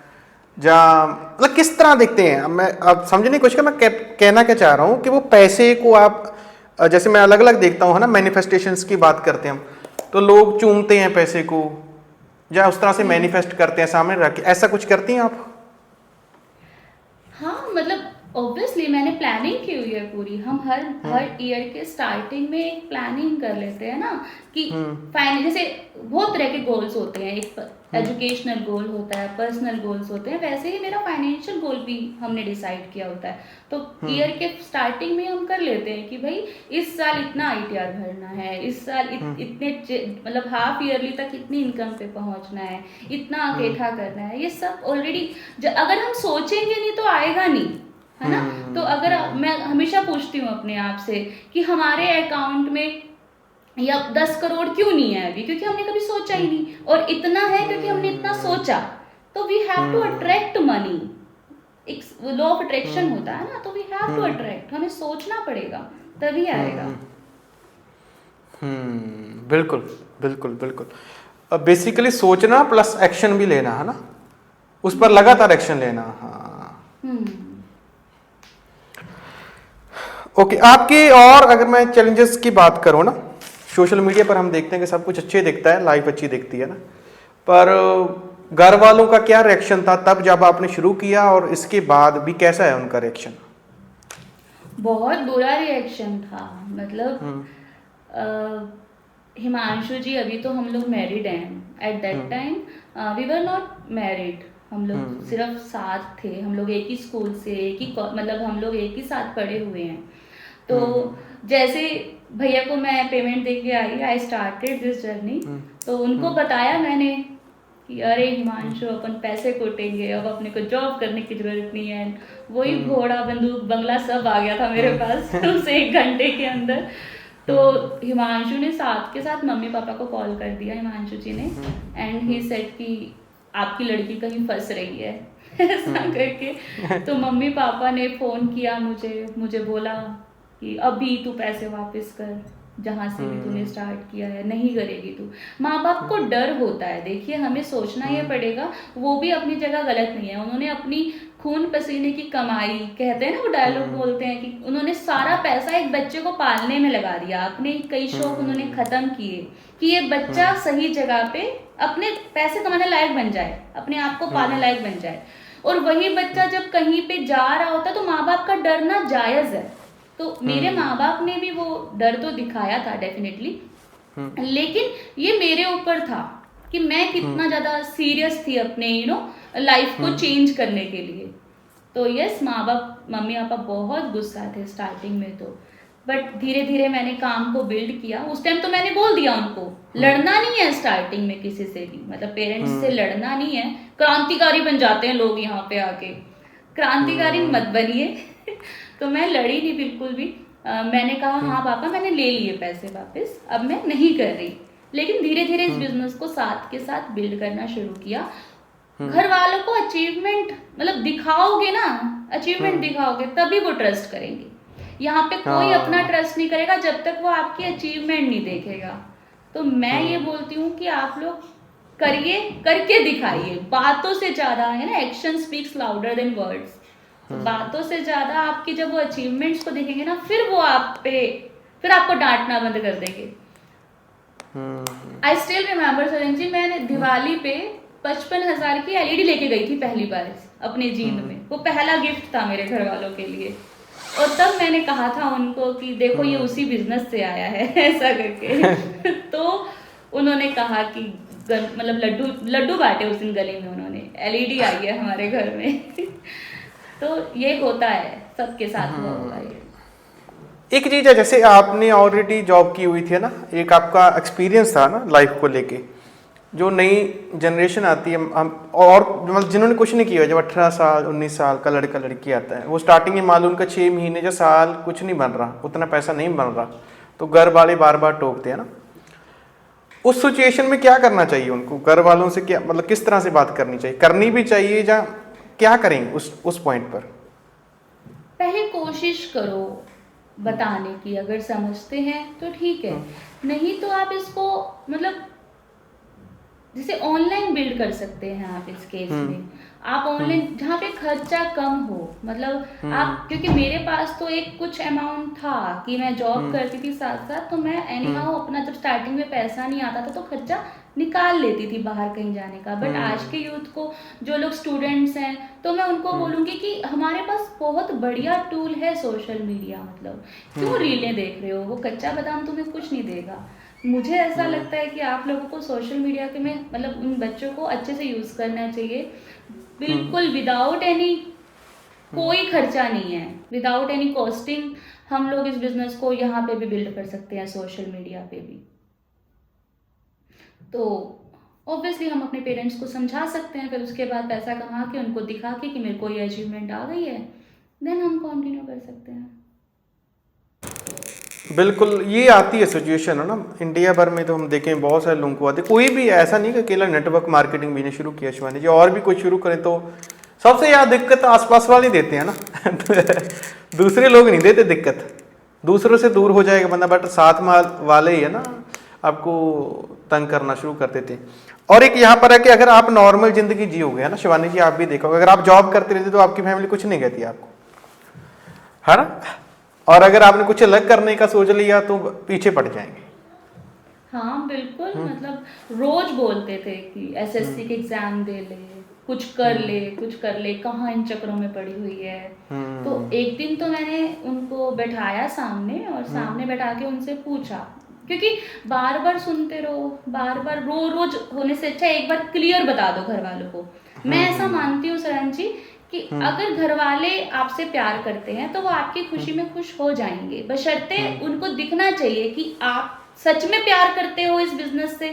जहाँ मतलब किस तरह देखते हैं? मैं आप समझने की कोशिश कर, मैं कहना क्या चाह रहा हूँ कि वो पैसे को आप, जैसे मैं अलग अलग देखता हूँ है ना, मैनिफेस्टेशंस की बात करते हैं हम, तो लोग चूमते हैं पैसे को, या उस तरह से मैनिफेस्ट करते हैं सामने रख के, ऐसा कुछ करती हैं आप? हाँ मतलब ऑब्वियसली मैंने प्लानिंग की हुई है पूरी। हम हर ईयर के स्टार्टिंग में एक प्लानिंग कर लेते हैं ना कि फाइनल, जैसे बहुत तरह के गोल्स होते हैं, एक एजुकेशनल गोल होता है, पर्सनल गोल्स होते हैं, वैसे ही मेरा फाइनेंशियल गोल भी हमने डिसाइड किया होता है। तो ईयर के स्टार्टिंग में हम कर लेते हैं कि भाई इस साल इतना आईटीआर भरना है, इस साल इतने मतलब हाफ ईयरली तक इतनी इनकम पे पहुंचना है, इतना आकेखा करना है। ये सब ऑलरेडी अगर हम सोचेंगे नहीं तो आएगा नहीं, है ना। तो अगर मैं हमेशा पूछती हूँ अपने आप से कि हमारे अकाउंट में या 10 करोड़ क्यों नहीं है अभी, क्योंकि हमने कभी सोचा ही नहीं, और इतना है क्योंकि हमने इतना सोचा। तो we have to attract money, एक लॉ ऑफ अट्रैक्शन होता है ना, तो वी हैव टू अट्रैक्ट, हमें सोचना पड़ेगा तभी आएगा। बिल्कुल बिल्कुल बिल्कुल, बेसिकली सोचना प्लस एक्शन भी लेना है ना, उस पर लगातार एक्शन लेना। हाँ ओके, आपके और अगर मैं चैलेंजेस की बात करूँ ना, सोशल मीडिया पर हम देखते हैं कि सब कुछ अच्छे दिखता है, लाइफ अच्छी दिखती है ना, पर घर वालों का क्या रिएक्शन था तब जब आपने शुरू किया, और इसके बाद भी कैसा है उनका रिएक्शन? बहुत बुरा रिएक्शन था, मतलब हिमांशु जी, अभी तो हम लोग मैरिड हैं, at that time we were not married, हम लोग सिर्फ साथ थे, हम लोग एक ही स्कूल से, एक ही मतलब हम लोग एक ही साथ पढ़े हुए हैं। तो जैसे भैया को मैं पेमेंट दे के आई स्टार्टेड दिस जर्नी, तो उनको बताया मैंने कि अरे हिमांशु, अपन पैसे कोटेंगे, अब अपने को जॉब करने की जरूरत नहीं है। वही घोड़ा बंदूक बंगला सब आ गया था मेरे पास उस 1 घंटे के अंदर। तो हिमांशु ने साथ के साथ मम्मी पापा को कॉल कर दिया, हिमांशु जी ने, एंड ही सेड कि आपकी लड़की कहीं फंस रही है ऐसा करके। तो मम्मी पापा ने फ़ोन किया मुझे बोला कि अभी तू पैसे वापस कर, जहाँ से भी तूने स्टार्ट किया है, नहीं करेगी तू। माँ बाप को डर होता है, देखिए हमें सोचना ये पड़ेगा, वो भी अपनी जगह गलत नहीं है। उन्होंने अपनी खून पसीने की कमाई, कहते हैं ना वो डायलॉग बोलते हैं कि उन्होंने सारा पैसा एक बच्चे को पालने में लगा दिया, अपने कई शौक उन्होंने खत्म किए कि ये बच्चा सही जगह पे अपने पैसे कमाने लायक बन जाए, अपने आप को पालने लायक बन जाए। और वही बच्चा जब कहीं पे जा रहा होता है तो माँ बाप का डरना जायज है। तो मेरे माँ बाप ने भी वो डर तो दिखाया था डेफिनेटली, लेकिन ये मेरे ऊपर था कि मैं कितना ज्यादा सीरियस थी अपने लाइफ को चेंज करने के लिए। तो यस, माँ बाप मम्मी पापा बहुत गुस्सा थे स्टार्टिंग में, तो बट धीरे धीरे मैंने काम को बिल्ड किया। उस टाइम तो मैंने बोल दिया उनको, लड़ना नहीं है स्टार्टिंग में किसी से भी, मतलब पेरेंट्स से लड़ना नहीं है। क्रांतिकारी बन जाते हैं लोग यहाँ पे आके, क्रांतिकारी मत बनिए तो मैं लड़ी नहीं बिल्कुल भी। मैंने कहा हाँ पापा, मैंने ले लिए पैसे वापस, अब मैं नहीं कर रही। लेकिन धीरे धीरे इस बिजनेस को साथ के साथ बिल्ड करना शुरू किया। घर वालों को अचीवमेंट मतलब दिखाओगे ना, अचीवमेंट दिखाओगे तभी वो ट्रस्ट करेंगे। यहाँ पे कोई अपना ट्रस्ट नहीं करेगा जब तक वो आपकी अचीवमेंट नहीं देखेगा। तो मैं ये बोलती हूँ कि आप लोग करिए, करके दिखाइए। बातों से ज्यादा है ना, action speaks louder than words. बातों से ज्यादा आपकी जब वो अचीवमेंट्स को देखेंगे ना, फिर वो फिर आपको डांटना बंद कर देंगे। आई स्टिल रिमेम्बर सरन जी, मैंने दिवाली पे 55,000 की एलईडी लेके गई थी पहली बार अपने जीवन में। वो पहला गिफ्ट था मेरे घर वालों के लिए। और तब मैंने कहा था उनको कि देखो ये उसी बिजनेस से आया है ऐसा करके तो उन्होंने कहा कि मतलब लड्डू बांटे उस दिन गले में उन्होंने, एलईडी आई है हमारे घर में तो ये होता है, सबके साथ हुआ होगा ये। एक चीज है, जैसे आपने ऑलरेडी जॉब की हुई थी ना, एक आपका एक्सपीरियंस था ना लाइफ को लेके, जो नई जनरेशन आती है हम और मतलब जिन्होंने कुछ नहीं किया, जब 18 साल 19 साल का लड़का लड़की आता है, वो स्टार्टिंग में मान लो उनका 6 महीने या साल कुछ नहीं बन रहा, उतना पैसा नहीं बन रहा, तो घर वाले बार बार टोकते हैं ना। उस सिचुएशन में क्या करना चाहिए उनको, घर वालों से क्या मतलब किस तरह से बात करनी चाहिए, करनी भी चाहिए या क्या करें उस पॉइंट पर? पहले कोशिश करो बताने की, अगर समझते हैं तो ठीक है, नहीं तो आप इसको मतलब जैसे ऑनलाइन बिल्ड कर सकते हैं आप इस केस में। आप ऑनलाइन जहाँ पे खर्चा कम हो, मतलब आप, क्योंकि मेरे पास तो एक कुछ अमाउंट था कि मैं जॉब करती थी साथ साथ, तो मैं एनी हाउ अपना जब स्टार्टिंग में पैसा नहीं आता था तो खर्चा निकाल लेती थी बाहर कहीं जाने का। बट आज के यूथ को, जो लोग स्टूडेंट्स हैं, तो मैं उनको बोलूँगी कि हमारे पास बहुत बढ़िया टूल है सोशल मीडिया। मतलब क्यों रीलें देख रहे हो, वो कच्चा बादाम तुम्हें कुछ नहीं देगा। मुझे ऐसा लगता है कि आप लोगों को सोशल मीडिया के में मतलब उन बच्चों को अच्छे से यूज़ करना चाहिए, बिल्कुल विदाउट एनी, कोई खर्चा नहीं है, विदाउट एनी कॉस्टिंग। हम लोग इस बिजनेस को यहाँ पे भी बिल्ड कर सकते हैं, सोशल मीडिया पे भी। तो ऑब्वियसली हम अपने पेरेंट्स को समझा सकते हैं, फिर उसके बाद पैसा कमा के उनको दिखा के कि मेरे को ये अचीवमेंट आ गई है, देन हम कंटिन्यू कर सकते हैं। बिल्कुल, ये आती है सिचुएशन है ना, इंडिया भर में तो हम देखें बहुत सारे लोगों को आते, कोई भी ऐसा नहीं कि अकेला नेटवर्क मार्केटिंग बिजनेस शुरू किया शिवानी जी, और भी कुछ शुरू करें तो सबसे ज़्यादा दिक्कत आसपास वाले देते हैं ना दूसरे लोग नहीं देते दिक्कत, दूसरों से दूर हो जाएगा बंदा, बट साथ में वाले ही है ना आपको तंग करना शुरू कर देते हैं। और एक यहाँ पर है कि अगर आप नॉर्मल जिंदगी जियोगे, है ना शिवानी जी, आप भी देखोगे, अगर आप जॉब करते रहते तो आपकी फैमिली कुछ नहीं कहती आपको, है ना, और अगर आपने कुछ अलग करने का सोच लिया तो पीछे पड़ जाएंगे। हाँ बिल्कुल, मतलब रोज बोलते थे कि एसएससी के एग्जाम दे ले, कुछ कर ले, कुछ कर ले, कहाँ इन चक्करों में पड़ी हुई है। तो एक दिन तो मैंने उनको बैठाया सामने, और सामने बैठा के उनसे पूछा, क्योंकि बार बार सुनते रहो, बार बार रोज होने से अच्छा एक बार क्लियर बता दो घर वालों को। मैं ऐसा मानती हूँ सरन जी कि अगर घर वाले आपसे प्यार करते हैं तो वो आपकी खुशी में खुश हो जाएंगे, बशर्ते उनको दिखना चाहिए कि आप सच में प्यार करते हो इस बिजनेस से,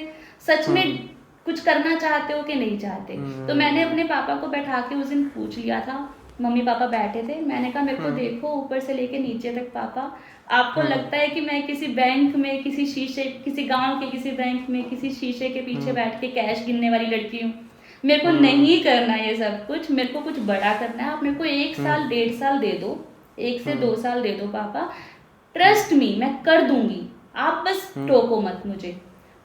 सच में कुछ करना चाहते हो कि नहीं चाहते। तो मैंने अपने पापा को बैठा के उस दिन पूछ लिया था, मम्मी पापा बैठे थे, मैंने कहा मेरे को देखो ऊपर से लेके नीचे तक पापा, आपको लगता है कि मैं किसी बैंक में, किसी शीशे, किसी गांव के किसी बैंक में किसी शीशे के पीछे बैठ के कैश गिनने वाली लड़की हूँ? मेरे को नहीं करना ये सब कुछ, मेरे को कुछ बड़ा करना है। आप मेरे को 1 साल 1.5 साल दे दो, 1 से 2 साल दे दो पापा, ट्रस्ट मी, मैं कर दूंगी, आप बस टोको मत मुझे।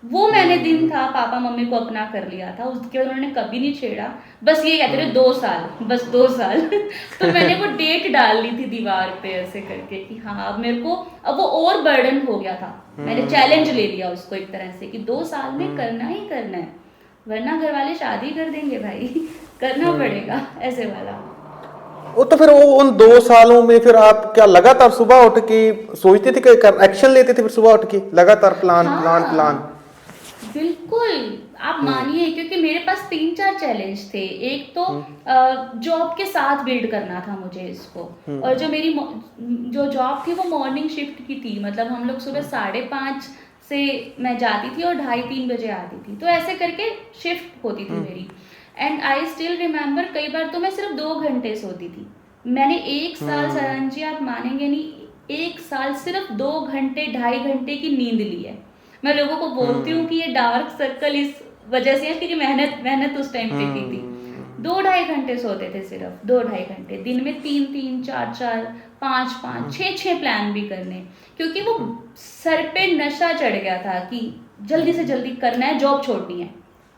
वो मैंने दिन था पापा मम्मी को अपना कर लिया था, उसके बाद उन्होंने कभी नहीं छेड़ा, बस ये कहते रहे 2 साल, बस 2 साल तो मैंने वो डेट डाल ली थी दीवार पे ऐसे करके कि हाँ अब मेरे को, अब वो और बर्डन हो गया था, मैंने चैलेंज ले लिया उसको एक तरह से कि 2 साल में करना ही करना है, वरना घर वाले शादी कर देंगे भाई करना पड़ेगा, ऐसे वाला। वो तो फिर वो उन 2 सालों में फिर आप क्या लगातार सुबह उठ के सोचते थे कि एक्शन लेते थे, फिर सुबह उठ के लगातार प्लान हाँ, प्लान प्लान? बिल्कुल, आप मानिए, क्योंकि मेरे पास 3-4 चैलेंज थे। एक तो जॉब के साथ बिल्ड करना था मुझे इसको, और जो मेरी जो जॉब थी वो मॉर्निंग शिफ्ट की थी, मतलब हम लोग सुबह 5:30 से मैं जाती थी और 2:30-3 बजे आती थी, तो ऐसे करके शिफ्ट होती थी मेरी। एंड आई स्टिल रिमेम्बर, कई बार तो मैं सिर्फ 2 घंटे सोती थी। मैंने 1 साल, सरन जी आप मानेंगे नहीं, 1 साल सिर्फ 2 घंटे 2.5 घंटे की नींद ली है। मैं लोगों को बोलती हूँ कि ये डार्क सर्कल इस वजह से है क्योंकि मेहनत उस टाइम पे की थी। 2-2.5 घंटे सोते थे, सिर्फ 2-2.5 घंटे, दिन में 3-3, 4-4, 5-5, 6-6 प्लान भी करने, क्योंकि वो सर पे नशा चढ़ गया था कि जल्दी से जल्दी करना है, जॉब छोड़नी है।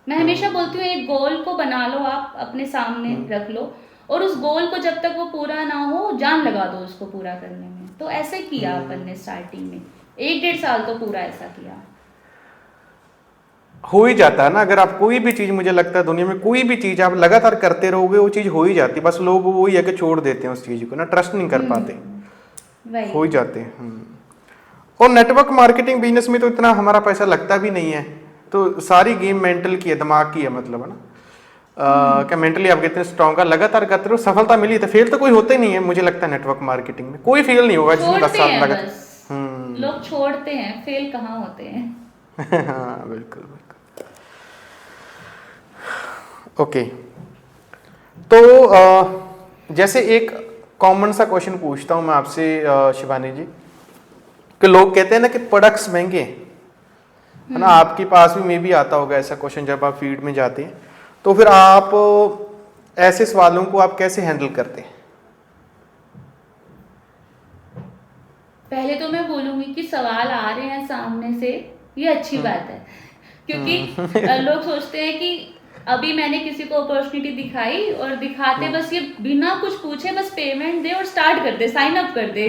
मैं हमेशा बोलती हूँ एक गोल को बना लो, आप अपने सामने रख लो, और उस गोल को जब तक वो पूरा ना हो जान लगा दो उसको पूरा करने में। तो ऐसे किया अपन ने स्टार्टिंग में 1-1.5 साल तो पूरा ऐसा किया। हो ही जाता है ना, अगर आप कोई भी चीज, मुझे लगता है दुनिया में कोई भी चीज आप लगातार करते रहोगे वो चीज हो ही जाती है, बस लोग वो ही है कि छोड़ देते हैं उस चीज को ना, ट्रस्ट नहीं कर पाते, हो ही जाते हैं। और नेटवर्क मार्केटिंग बिजनेस में तो इतना हमारा पैसा लगता भी नहीं है, तो सारी गेम मेंटल की है, दिमाग की है, मतलब है ना, क्या मेंटली आप कितने स्ट्रॉन्ग, लगातार करते रहो, सफलता मिली तो फेल तो कोई होता ही नहीं है, मुझे लगता है नेटवर्क मार्केटिंग में कोई फेल नहीं होगा जिसमें 10 साल लगा। लोग छोड़ते हैं, फेल कहाँ होते हैं। हाँ बिल्कुल बिल्कुल। ओके, तो जैसे एक कॉमन सा क्वेश्चन पूछता हूँ मैं आपसे शिवानी जी, कि लोग कहते हैं ना कि प्रोडक्ट्स महंगे हैं, है ना, आपके पास भी मे भी आता होगा ऐसा क्वेश्चन जब आप फील्ड में जाते हैं, तो फिर आप ऐसे सवालों को आप कैसे हैंडल करते हैं? पहले तो मैं बोलूंगी कि सवाल आ रहे हैं सामने से, ये अच्छी बात है, क्योंकि लोग सोचते हैं कि अभी मैंने किसी को अपॉर्चुनिटी दिखाई और दिखाते बस ये बिना कुछ पूछे बस पेमेंट दे और स्टार्ट कर दे, साइन अप कर दे।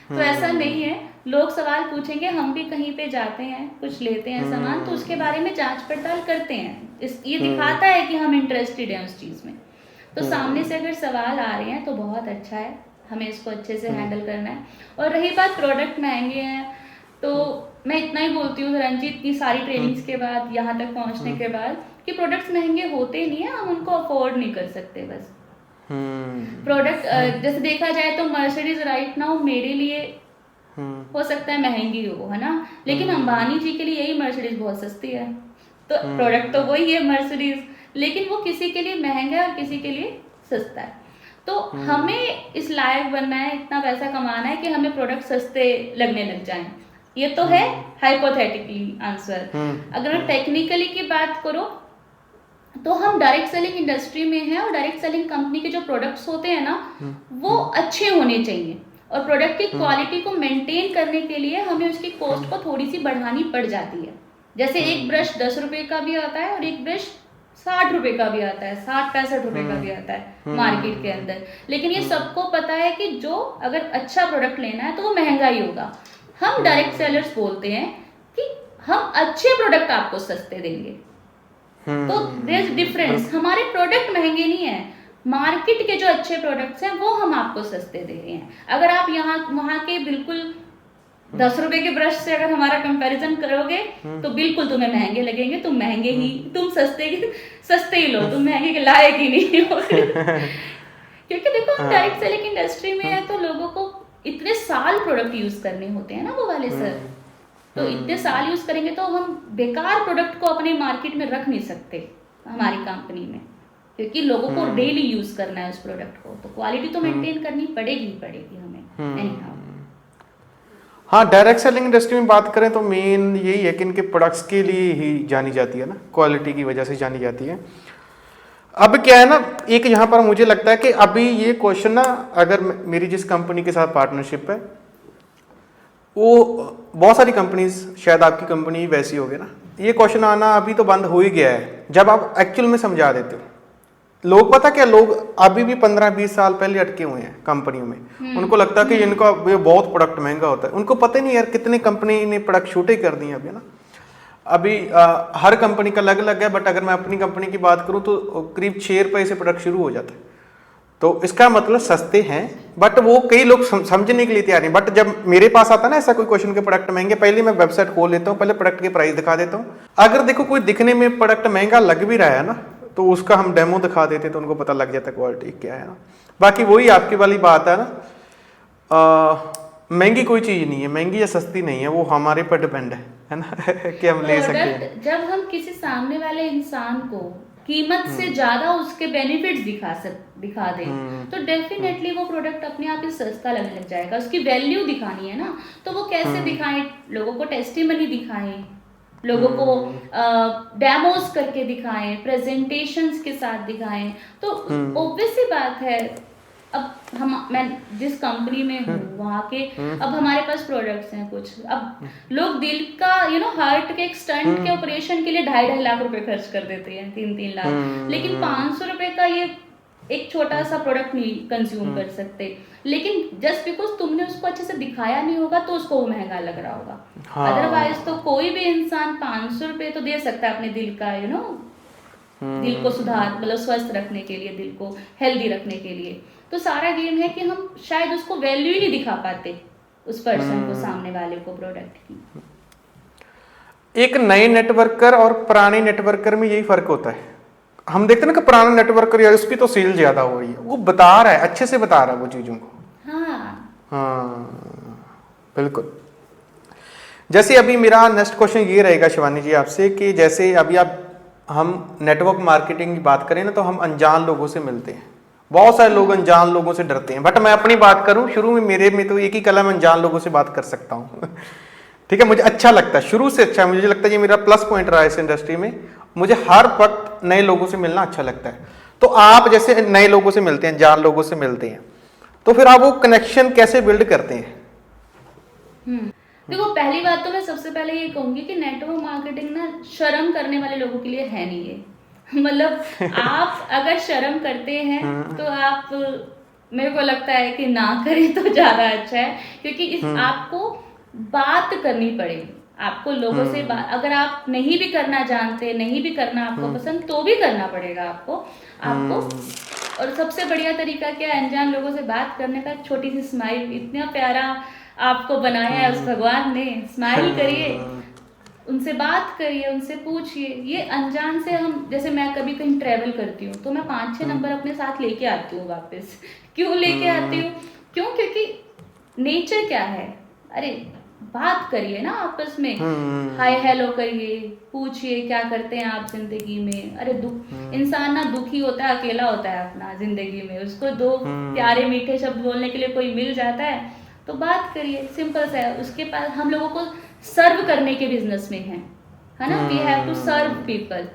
तो ऐसा नहीं है, लोग सवाल पूछेंगे, हम भी कहीं पे जाते हैं कुछ लेते हैं सामान, तो उसके बारे में जांच पड़ताल करते हैं, ये दिखाता है कि हम इंटरेस्टेड हैं उस चीज में। तो सामने से अगर सवाल आ रहे हैं तो बहुत अच्छा है, हमें इसको अच्छे से हैंडल करना है। और रही बात प्रोडक्ट महंगे हैं, तो मैं इतना ही बोलती हूँ रंजीत, इतनी सारी ट्रेनिंग्स के बाद यहाँ तक पहुँचने के बाद, कि प्रोडक्ट्स महंगे होते नहीं है, हम उनको अफोर्ड नहीं कर सकते बस। प्रोडक्ट जैसे देखा जाए तो मर्सिडीज राइट नाउ मेरे लिए हो सकता है महंगी हो, है ना, लेकिन अंबानी जी के लिए यही मर्सिडीज बहुत सस्ती है, तो प्रोडक्ट तो वही है मर्सिडीज, लेकिन वो किसी के लिए महंगा है और किसी के लिए सस्ता है। तो हमें इस लायक बनना है, इतना पैसा कमाना है कि हमें प्रोडक्ट सस्ते लगने लग जाएं। ये तो है हाइपोथेटिकली आंसर। अगर मैं टेक्निकली की बात करूं तो हम डायरेक्ट सेलिंग इंडस्ट्री में हैं, और डायरेक्ट सेलिंग कंपनी के जो प्रोडक्ट्स होते हैं ना वो अच्छे होने चाहिए, और प्रोडक्ट की क्वालिटी को मेंटेन करने के लिए हमें उसकी कॉस्ट को थोड़ी सी बढ़ानी पड़ जाती है। जैसे एक ब्रश 10 रुपए का भी आता है और एक ब्रश 60 रुपए का भी आता है, 60-65 रुपए का भी आता है मार्केट के अंदर, लेकिन ये सबको पता है कि जो अगर अच्छा प्रोडक्ट लेना है तो वो महंगा ही होगा। हम डायरेक्ट सेलर्स बोलते हैं कि हम अच्छे प्रोडक्ट आपको सस्ते देंगे, तो देयर इज डिफरेंस, हमारे प्रोडक्ट महंगे नहीं है, मार्केट के जो अच्छे प्रोडक्ट्स हैं वो हम आपको सस्ते दे रहे हैं। अगर आप यहाँ वहाँ के बिल्कुल 10 रुपए के ब्रश से अगर हमारा कंपैरिजन करोगे तो बिल्कुल तुम्हें महंगे लगेंगे, तुम महंगे ही, तुम सस्ते ही लो, तुम महंगे के लायक ही नहीं हो। क्योंकि देखो हम डायरेक्ट सेलिंग इंडस्ट्री में है, तो लोगों को इतने साल प्रोडक्ट यूज करने होते हैं ना वो वाले सर, तो इतने साल यूज करेंगे तो हम बेकार प्रोडक्ट को अपने मार्केट में रख नहीं सकते हमारी कंपनी में, क्योंकि लोगों को डेली यूज करना है उस प्रोडक्ट को, तो क्वालिटी तो मेंटेन करनी पड़ेगी ही पड़ेगी हमें एनीहाउ। हाँ, डायरेक्ट सेलिंग इंडस्ट्री में बात करें तो मेन यही है कि इनके प्रोडक्ट्स के लिए ही जानी जाती है ना, क्वालिटी की वजह से जानी जाती है। अब क्या है ना, एक यहाँ पर मुझे लगता है कि अभी ये क्वेश्चन ना, अगर मेरी जिस कंपनी के साथ पार्टनरशिप है वो बहुत सारी कंपनीज, शायद आपकी कंपनी वैसी होगी ना, ये क्वेश्चन आना अभी तो बंद हो ही गया है जब आप एक्चुअल में समझा देते हो। लोग पता क्या, लोग अभी भी 15-20 साल पहले अटके हुए हैं कंपनियों में, उनको लगता है कि इनका बहुत प्रोडक्ट महंगा होता है, उनको पता ही नहीं यार कितने कंपनी ने प्रोडक्ट छूटे कर दिए अभी ना। अभी हर कंपनी का अलग अलग है, बट अगर मैं अपनी कंपनी की बात करूं तो करीब 6 रुपए से प्रोडक्ट शुरू हो जाता है, तो इसका मतलब सस्ते हैं, बट वो कई लोग समझने के लिए तैयार नहीं। बट जब मेरे पास आता है ना ऐसा कोई क्वेश्चन के प्रोडक्ट महंगे, पहले मैं वेबसाइट खोल लेता हूँ, पहले प्रोडक्ट के प्राइस दिखा देता हूँ, अगर देखो कोई दिखने में प्रोडक्ट महंगा लग भी रहा है ना तो उसका हम डेमो दिखा देते तो उनको पता लग जाता है क्वालिटी क्या है ना। बाकी वही आपकी वाली बात है ना, महंगी कोई चीज नहीं है, महंगी या सस्ती नहीं है, वो हमारे पर डिपेंड है ना कि हम ले सकते हैं। जब हम किसी सामने वाले इंसान को कीमत से ज्यादा उसके बेनिफिट्स दिखा दें तो डेफिनेटली वो प्रोडक्ट अपने आप ही सस्ता लगने लग जाएगा। उसकी वैल्यू दिखानी है ना, तो वो कैसे दिखाएं, लोगों को टेस्टिमनी दिखाएं, लोगों को डेमोस करके दिखाएं, प्रेजेंटेशंस के साथ दिखाएं, तो ऑब्वियस सी बात है। अब मैं जिस कंपनी में हूँ वहाँ के अब हमारे पास प्रोडक्ट्स हैं कुछ, अब लोग दिल का हार्ट के एक स्टंट के ऑपरेशन के लिए 2.5 लाख रुपए खर्च कर देते हैं, 3 लाख, लेकिन 500 रुपए का ये एक छोटा सा प्रोडक्ट नहीं कंज्यूम कर सकते। लेकिन जस्ट बिकॉज तुमने उसको अच्छे से दिखाया नहीं होगा तो उसको वो महंगा लग रहा होगा। अदरवाइज तो कोई भी इंसान 500 रुपए तो दे सकता है अपने दिल का दिल को सुधार, मतलब स्वस्थ रखने के लिए, दिल को हेल्दी रखने के लिए। तो सारा गेम है कि हम शायद उसको वैल्यू ही नहीं दिखा पाते उस पर्सन को, सामने वाले को प्रोडक्ट की। एक नए नेटवर्कर और पुराने नेटवर्कर में यही फर्क होता है। हम देखते हैं ना कि पुराना नेटवर्कर यार उसकी तो सेल ज्यादा हो रही है, वो बता रहा है, अच्छे से बता रहा है वो चीजों को। हाँ बिल्कुल। जैसे अभी मेरा नेक्स्ट क्वेश्चन ये रहेगा शिवानी जी आपसे कि जैसे अभी आप हम नेटवर्क मार्केटिंग की बात करें ना तो हम अनजान लोगों से मिलते हैं। बहुत सारे लोग अनजान लोगों से डरते हैं, बट मैं अपनी बात करूं, शुरू में मेरे में तो एक ही कला, मैं अनजान लोगों से बात कर सकता हूं ठीक है, मुझे अच्छा लगता है, शुरू से अच्छा, मुझे लगता है ये मेरा प्लस पॉइंट रहा है इस इंडस्ट्री में। मुझे हर वक्त नए लोगों से मिलना अच्छा लगता है। तो आप जैसे नए लोगों से मिलते हैं, अनजान लोगों से मिलते हैं, तो फिर आप वो कनेक्शन कैसे बिल्ड करते हैं? देखो, पहली बात तो मैं सबसे पहले ये कहूंगी कि नेटवर्क मार्केटिंग ना शर्म करने वाले लोगों के लिए है नहीं है मतलब आप अगर शर्म करते हैं तो आप, मेरे को लगता है कि ना करें तो ज्यादा अच्छा है, क्योंकि इस आपको बात करनी पड़ेगी। आपको लोगों से बात, अगर आप नहीं भी करना जानते, नहीं भी करना आपको पसंद, तो भी करना पड़ेगा आपको। और सबसे बढ़िया तरीका क्या है अनजान लोगों से बात करने का? छोटी सी स्माइल। इतना प्यारा आपको बनाया है उस भगवान ने, स्माइल करिए, उनसे बात करिए, उनसे पूछिए। ये अनजान से हम, जैसे मैं कभी कहीं ट्रैवल करती हूँ तो मैं 5-6 नंबर अपने साथ लेके आती हूँ वापस। क्यों लेके आती हूँ? क्योंकि नेचर क्या है, अरे बात करिए ना आपस में, हाय हेलो करिए, पूछिए क्या करते हैं आप जिंदगी में। अरे दुख, इंसान ना दुखी होता है, अकेला होता है अपना जिंदगी में, उसको दो प्यारे मीठे शब्द बोलने के लिए कोई मिल जाता है तो बात करिए, सिंपल सा है। उसके पास, हम लोगों को सर्व करने के बिजनेस में है ना, we have to serve people.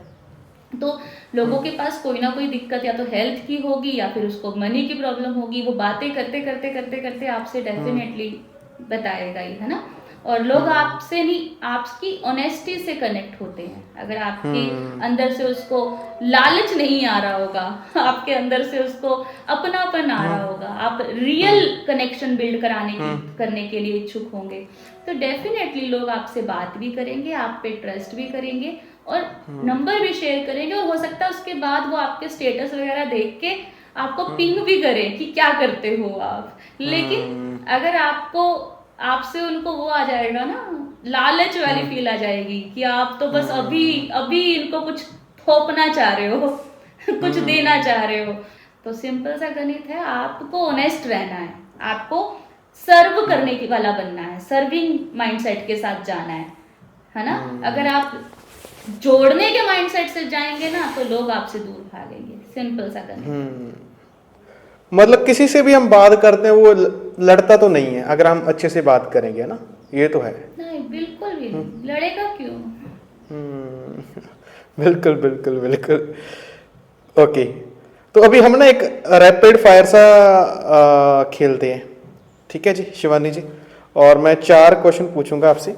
तो लोगों के पास कोई ना कोई दिक्कत या तो हेल्थ की होगी या फिर उसको मनी की प्रॉब्लम होगी, वो बातें करते करते करते करते आपसे डेफिनेटली बताएगा ही, है ना। और लोग आपसे नहीं, आपकी ऑनेस्टी से कनेक्ट होते हैं। अगर आपके अंदर से उसको लालच नहीं आ रहा होगा, आपके अंदर से उसको अपनापन आ रहा होगा, आप रियल कनेक्शन बिल्ड करने के लिए इच्छुक होंगे, तो डेफिनेटली लोग आपसे बात भी करेंगे, आप पे ट्रस्ट भी करेंगे और नंबर भी शेयर करेंगे। और हो सकता है उसके बाद वो आपके स्टेटस वगैरह देख के आपको पिंग भी करे कि क्या करते हो आप। लेकिन अगर आपसे उनको वो आ जाएगा ना, लालच वाली फील आ जाएगी कि आप तो बस अभी अभी इनको कुछ थोपना चाह रहे हो कुछ देना चाह रहे हो, तो सिंपल सा गणित है, आपको ऑनेस्ट रहना है, आपको सर्व करने की वाला बनना है, सर्विंग माइंडसेट के साथ जाना है ना। अगर आप जोड़ने के माइंडसेट से जाएंगे ना तो लोग आपसे दूर भागेंगे, सिंपल सा गणित। मतलब किसी से भी हम बात करते हैं वो लड़ता तो नहीं है अगर हम अच्छे से बात करेंगे ना, ये तो है। नहीं, बिल्कुल भी नहीं लड़ेगा, क्यों? बिल्कुल बिल्कुल बिल्कुल। ओके, तो अभी हम ना एक रैपिड फायर सा खेलते हैं, ठीक है जी शिवानी जी। और मैं 4 क्वेश्चन पूछूंगा आपसे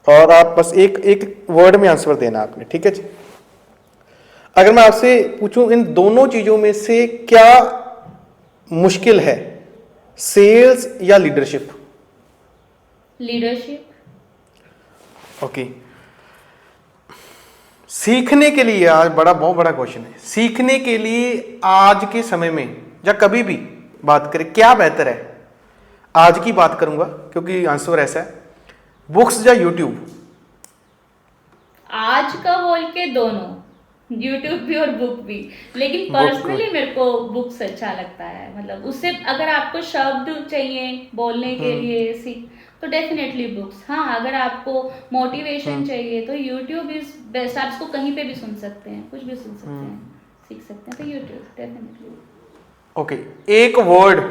और आप बस एक एक वर्ड में आंसर देना आपने, ठीक है जी। अगर मैं आपसे पूछूं इन दोनों चीजों में से क्या मुश्किल है, सेल्स या लीडरशिप? लीडरशिप। ओके, सीखने के लिए, आज बहुत बड़ा क्वेश्चन है, सीखने के लिए आज के समय में या कभी भी बात करें क्या बेहतर है? आज की बात करूंगा क्योंकि आंसर ऐसा है, बुक्स या यूट्यूब? आज का बोल के दोनों, यूट्यूब भी और बुक भी, लेकिन पर्सनली मेरे को बुक्स अच्छा लगता है। मतलब उससे अगर आपको शब्द चाहिए बोलने के लिए तो डेफिनेटली बुक्स। हाँ, अगर आपको मोटिवेशन चाहिए तो यूट्यूब इज बेस्ट, आप इसको कहीं पे भी सुन सकते हैं, कुछ भी सुन सकते हैं, सीख सकते हैं, तो यूट्यूब डेफिनेटली। ओके, एक वर्ड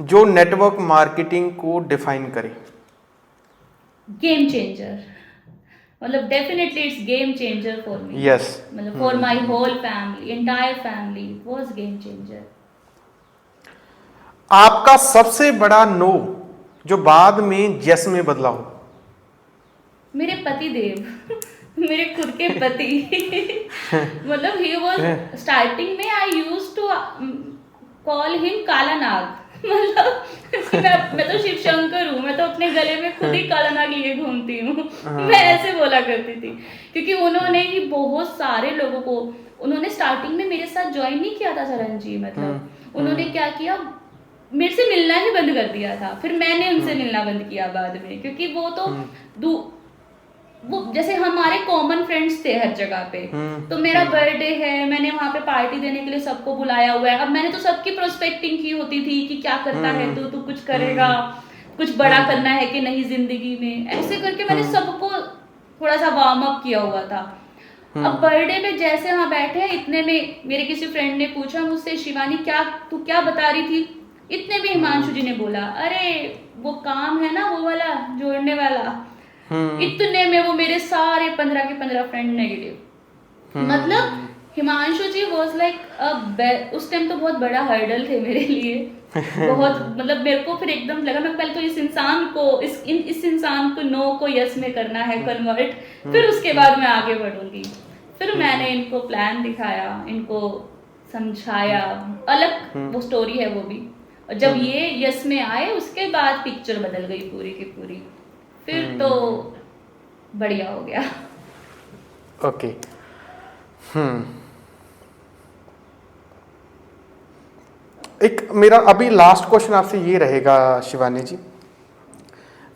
जो नेटवर्क मार्केटिंग को डिफाइन करे। Game changer. मतलब definitely it's game changer for me. Yes, मतलब for my whole family, entire family, it was game changer. आपका सबसे बड़ा नो जो बाद में यस में बदला हो? मेरे पति देव मेरे खुद के पति मतलब ही वाज, स्टार्टिंग में I used to call him काला नाग मतलब मैं तो शिव शंकर हूँ, मैं तो अपने गले में खुद ही काला नाग लिए घूमती हूँ मैं ऐसे बोला करती थी, क्योंकि उन्होंने ही बहुत सारे लोगों को, उन्होंने स्टार्टिंग में मेरे साथ ज्वाइन नहीं किया था सरन जी। मतलब उन्होंने क्या किया, मेरे से मिलना ही बंद कर दिया था, फिर मैंने उनसे मिलना बंद किया बाद में, क्योंकि वो तो वो जैसे हमारे कॉमन फ्रेंड्स थे हर जगह पे। तो मेरा बर्थडे है, मैंने वहां पे पार्टी देने के लिए सबको बुलाया हुआ है, अब मैंने तो सबकी प्रोस्पेक्टिंग की होती थी कि क्या करता है तू कुछ करेगा, कुछ बड़ा करना है कि नहीं जिंदगी में, ऐसे करके मैंने सबको थोड़ा सा वार्म अप किया हुआ था। अब बर्थडे पे जैसे वहां बैठे हैं, इतने में मेरे किसी फ्रेंड ने पूछा मुझसे, शिवानी क्या तू क्या बता रही थी? इतने में हिमांशु जी ने बोला, अरे वो काम है ना वो वाला जोड़ने वाला। इतने में वो मेरे सारे 15 के 15 फ्रेंड नेगेटिव। मतलब हिमांशु जी वॉज लाइक उस टाइम तो बहुत बड़ा हर्डल थे मेरे लिए। बहुत मतलब मेरे को फिर एकदम लगा, मैं पहले तो इस इंसान को इस इंसान को नो को यस में करना है कन्वर्ट, फिर उसके बाद मैं आगे बढ़ूंगी। फिर मैंने इनको प्लान दिखाया, इनको समझाया, अलग वो स्टोरी है वो भी। और जब ये यस में आए उसके बाद पिक्चर बदल गई पूरी की पूरी, फिर तो बढ़िया हो गया। ओके। एक मेरा अभी लास्ट क्वेश्चन आपसे ये रहेगा शिवानी जी,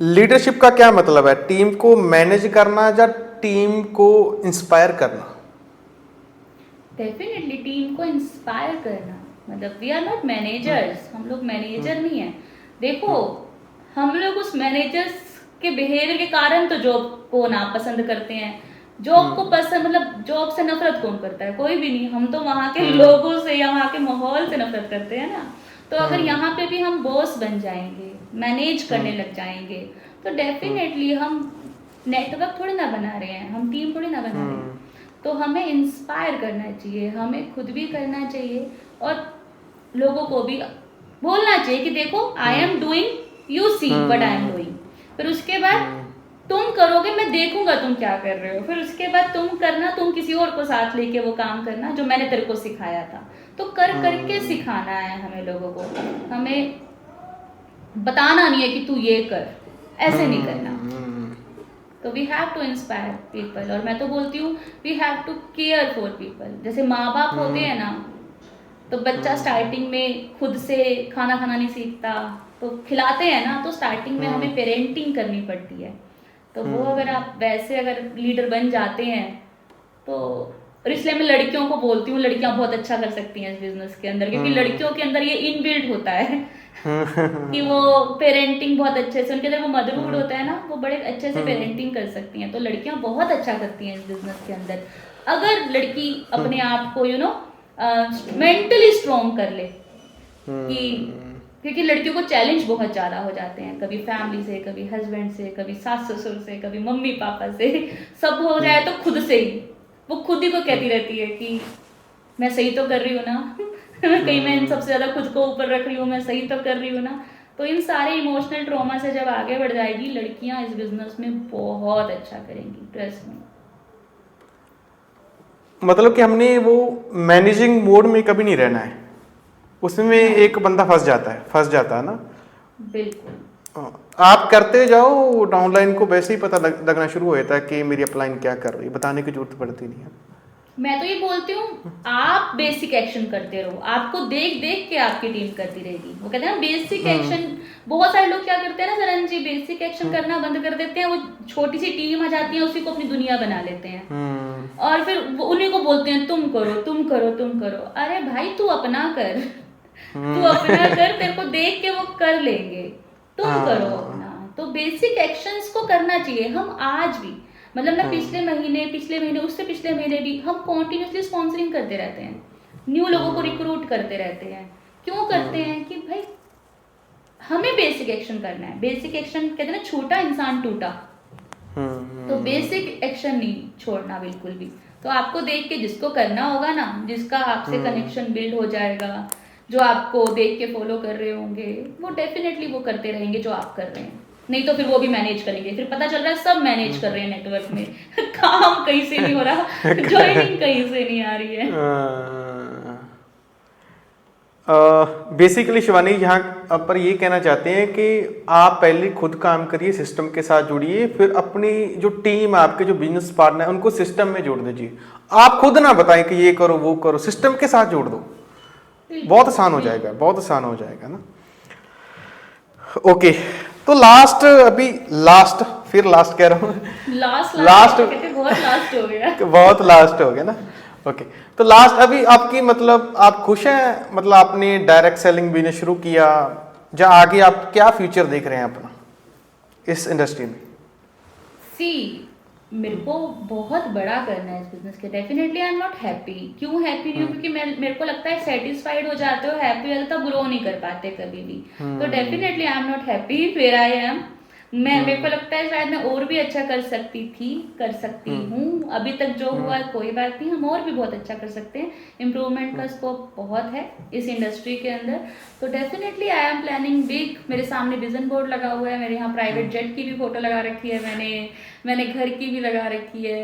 लीडरशिप का क्या मतलब है? टीम को मैनेज करना या टीम को इंस्पायर करना? डेफिनेटली टीम को इंस्पायर करना। मतलब वी आर नॉट मैनेजर्स, हम लोग मैनेजर नहीं है। देखो हम लोग उस मैनेजर्स के बिहेवियर के कारण तो जॉब को नापसंद करते हैं। जॉब को पसंद, मतलब जॉब से नफरत कौन करता है? कोई भी नहीं। हम तो वहाँ के लोगों से या वहाँ के माहौल से नफरत करते हैं ना। तो अगर यहाँ पे भी हम बॉस बन जाएंगे, मैनेज करने लग जाएंगे, तो डेफिनेटली हम नेटवर्क थोड़ी ना बना रहे हैं, हम टीम थोड़ी ना बना रहे हैं। तो हमें इंस्पायर करना चाहिए, हमें खुद भी करना चाहिए और लोगों को भी बोलना चाहिए कि देखो I am doing, you see what I am doing. फिर उसके बाद तुम करोगे, मैं देखूंगा तुम क्या कर रहे हो। फिर उसके बाद तुम करना, तुम किसी और को साथ लेके वो काम करना जो मैंने तेरे को सिखाया था। तो कर करके सिखाना है हमें लोगों को। हमें बताना नहीं है कि तू ये कर, ऐसे नहीं करना। तो we have to inspire people. और मैं तो बोलती हूँ we have to care for people. जैसे माँ बाप होते हैं ना, तो बच्चा स्टार्टिंग में खुद से खाना खाना नहीं सीखता, तो खिलाते हैं ना, तो स्टार्टिंग में हमें पेरेंटिंग करनी पड़ती है। तो वो अगर आप वैसे अगर लीडर बन जाते हैं तो, और इसलिए मैं लड़कियों को बोलती हूँ लड़कियां बहुत अच्छा कर सकती हैं इस बिजनेस के अंदर, क्योंकि लड़कियों के अंदर ये इनबिल्ट होता है कि वो पेरेंटिंग बहुत अच्छे से, उनके अंदर वो मदरहुड होता है ना, वो बड़े अच्छे से पेरेंटिंग कर सकती हैं। तो लड़कियां बहुत अच्छा करती हैं इस बिजनेस के अंदर, अगर लड़की अपने आप को मेंटली स्ट्रॉन्ग कर ले। कि क्योंकि लड़कियों को चैलेंज बहुत ज़्यादा हो जाते हैं, कभी फैमिली से, कभी हस्बैंड से, कभी सास ससुर से, कभी मम्मी पापा से, सब हो जाए तो खुद से ही वो खुद ही को कहती रहती है कि मैं सही तो कर रही हूँ ना कहीं मैं इन सबसे ज़्यादा खुद को ऊपर रख रही हूँ, मैं सही तो कर रही हूँ ना। तो इन सारे इमोशनल ट्रॉमा से जब आगे बढ़ जाएगी लड़कियां इस बिजनेस में बहुत अच्छा करेंगी, ट्रस्ट में। मतलब कि हमने वो मैनेजिंग मोड में कभी नहीं रहना है, उसमें एक बंदा फंस जाता है ना। बिल्कुल। आप करते जाओ, डाउनलाइन को वैसे ही पता लगना शुरू हो जाता है कि मेरी अपलाइन क्या कर रही है, बताने की जरूरत पड़ती नहीं है। मैं तो ये बोलती हूँ आप बेसिक एक्शन करते रहो, आपको देख देख के आपकी टीम करती रहेगी। वो कहते हैं ना बेसिक एक्शन। बहुत सारे लोग क्या करते हैं ना सरन जी, बेसिक एक्शन करना बंद कर देते हैं, वो छोटी सी टीम आ जाती है उसी को अपनी दुनिया बना लेते हैं और फिर वो उन्हीं को बोलते हैं तुम करो तुम करो तुम करो। अरे भाई तू अपना कर, तू अपना कर, तेरे को देख के वो कर लेंगे, तुम करो अपना। तो बेसिक एक्शंस को करना चाहिए। हम आज भी, मतलब मैं पिछले महीने उससे पिछले महीने भी हम कॉन्टिन्यूसली स्पॉन्सरिंग करते रहते हैं, न्यू लोगों को रिक्रूट करते रहते हैं। क्यों करते हैं? कि भाई हमें बेसिक एक्शन करना है। बेसिक एक्शन कहते हैं ना, छोटा इंसान टूटा। तो बेसिक एक्शन नहीं छोड़ना बिल्कुल भी। तो आपको देख के जिसको करना होगा ना, जिसका आपसे कनेक्शन बिल्ड हो जाएगा, जो आपको देख के फॉलो कर रहे होंगे, वो डेफिनेटली वो करते रहेंगे जो आप कर रहे हैं। नहीं तो फिर वो भी मैनेज करेंगे। फिर पता चल रहा है सब मैनेज कर रहे हैं नेटवर्क में काम कहीं से नहीं हो रहा, ज्वाइनिंग कहीं से नहीं आ रही है। बेसिकली शिवानी यहाँ पर ये कहना चाहते हैं कि आप पहले खुद काम करिए, सिस्टम के साथ जुड़िए, फिर अपनी जो टीम, आपके जो बिजनेस पार्टनर है उनको सिस्टम में जोड़ दीजिए। आप खुद ना बताएं कि ये करो वो करो, सिस्टम के साथ जोड़ दो, बहुत आसान हो जाएगा, बहुत आसान हो जाएगा ना। ओके, तो लास्ट फिर लास्ट कह रहा हूँ, लास्ट बहुत लास्ट हो गया बहुत लास्ट हो गया ना। ओके, तो लास्ट अभी आपकी, मतलब आप खुश हैं? मतलब आपने डायरेक्ट सेलिंग बिजनेस शुरू किया, या आगे आप क्या फ्यूचर देख रहे हैं अपना इस इंडस्ट्री में? सी मेरे को बहुत बड़ा करना है इस बिजनेस के। Definitely I am not happy. क्यों हैप्पी नहीं हूँ? क्योंकि मेरे को लगता है सेटिस्फाइड हो जाते हो, हैप्पी हो तब ग्रो नहीं कर पाते कभी भी। तो definitely I am not happy where I am. मेरे को लगता है शायद मैं और भी अच्छा कर सकती हूँ। अभी तक जो हुआ कोई बात नहीं, हम और भी बहुत अच्छा कर सकते हैं। इम्प्रूवमेंट का स्कोप बहुत है इस इंडस्ट्री के अंदर। तो definitely I am planning big. मेरे सामने विजन बोर्ड लगा हुआ है, मेरे यहाँ प्राइवेट जेट की भी फोटो लगा रखी है मैंने घर की भी लगा रखी है,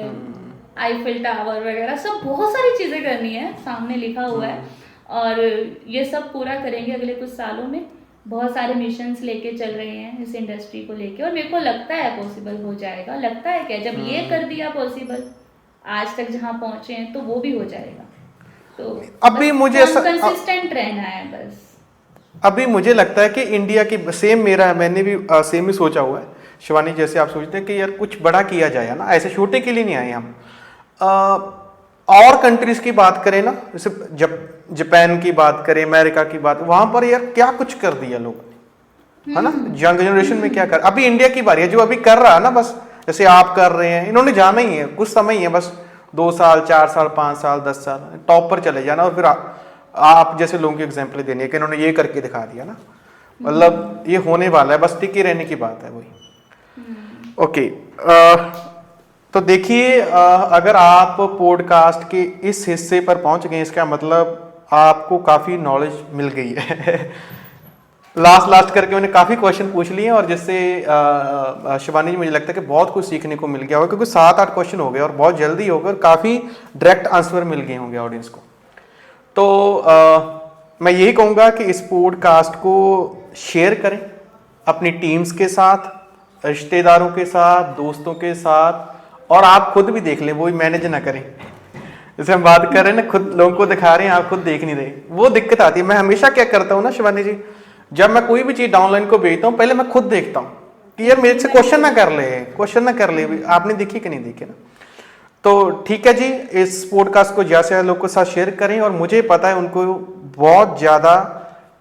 आईफिल टावर वगैरह सब बहुत सारी चीज़ें करनी है, सामने लिखा हुआ है। और ये सब पूरा करेंगे अगले कुछ सालों में। बहुत सारे मिशंस लेके चल रहे हैं इस इंडस्ट्री को लेके, और मेरे को लगता है पॉसिबल हो जाएगा। लगता है क्या, जब ये कर दिया पॉसिबल, आज तक जहाँ पहुंचे हैं, तो वो भी हो जाएगा। तो अभी मुझे कंसिस्टेंट रहना है बस। अभी मुझे लगता है कि इंडिया की सेम मैंने भी सेम ही सोचा हुआ है शिवानी, जैसे आप सोचते हैं कि यार कुछ बड़ा किया जाए ना, ऐसे छोटे के लिए नहीं आए हम। और कंट्रीज की बात करें ना, जैसे जब जापान की बात करें, अमेरिका की बात, वहां पर यार क्या कुछ कर दिया लोग, है ना। यंग जनरेशन में क्या कर, अभी इंडिया की बारी है जो अभी कर रहा है ना, बस जैसे आप कर रहे हैं, इन्होंने जाना ही है, कुछ समय ही है बस, 2 साल 4 साल 5 साल 10 साल टॉप पर चले जाना, और फिर आप जैसे लोगों की एग्जाम्पल देनी है कि इन्होंने ये करके दिखा दिया ना, मतलब ये होने वाला है, बस टिके रहने की बात है वही। ओके, तो देखिए, अगर आप पॉडकास्ट के इस हिस्से पर पहुंच गए, इसका मतलब आपको काफ़ी नॉलेज मिल गई है। लास्ट करके मैंने काफ़ी क्वेश्चन पूछ लिए, और जिससे शिवानी जी मुझे लगता है कि बहुत कुछ सीखने को मिल गया होगा, क्योंकि 7-8 क्वेश्चन हो गए और बहुत जल्दी हो गए, और काफ़ी डायरेक्ट आंसर मिल गए होंगे ऑडियंस को। तो मैं यही कहूँगा कि इस पॉडकास्ट को शेयर करें अपनी टीम्स के साथ, रिश्तेदारों के साथ, दोस्तों के साथ, और आप खुद भी देख लें, वो भी मैनेज ना करें। जैसे हम बात कर रहे हैं ना, खुद लोगों को दिखा रहे हैं, आप खुद देख नहीं रहे, वो दिक्कत आती है। मैं हमेशा क्या करता हूँ ना शिवानी जी, जब मैं कोई भी चीज़ डाउनलाइन को भेजता हूँ, पहले मैं खुद देखता हूँ कि यार मेरे से क्वेश्चन ना कर ले आपने देखी कि नहीं देखी ना। तो ठीक है जी, इस पॉडकास्ट को ज़्यादा से ज़्यादा लोगों के साथ शेयर करें, और मुझे पता है उनको बहुत ज़्यादा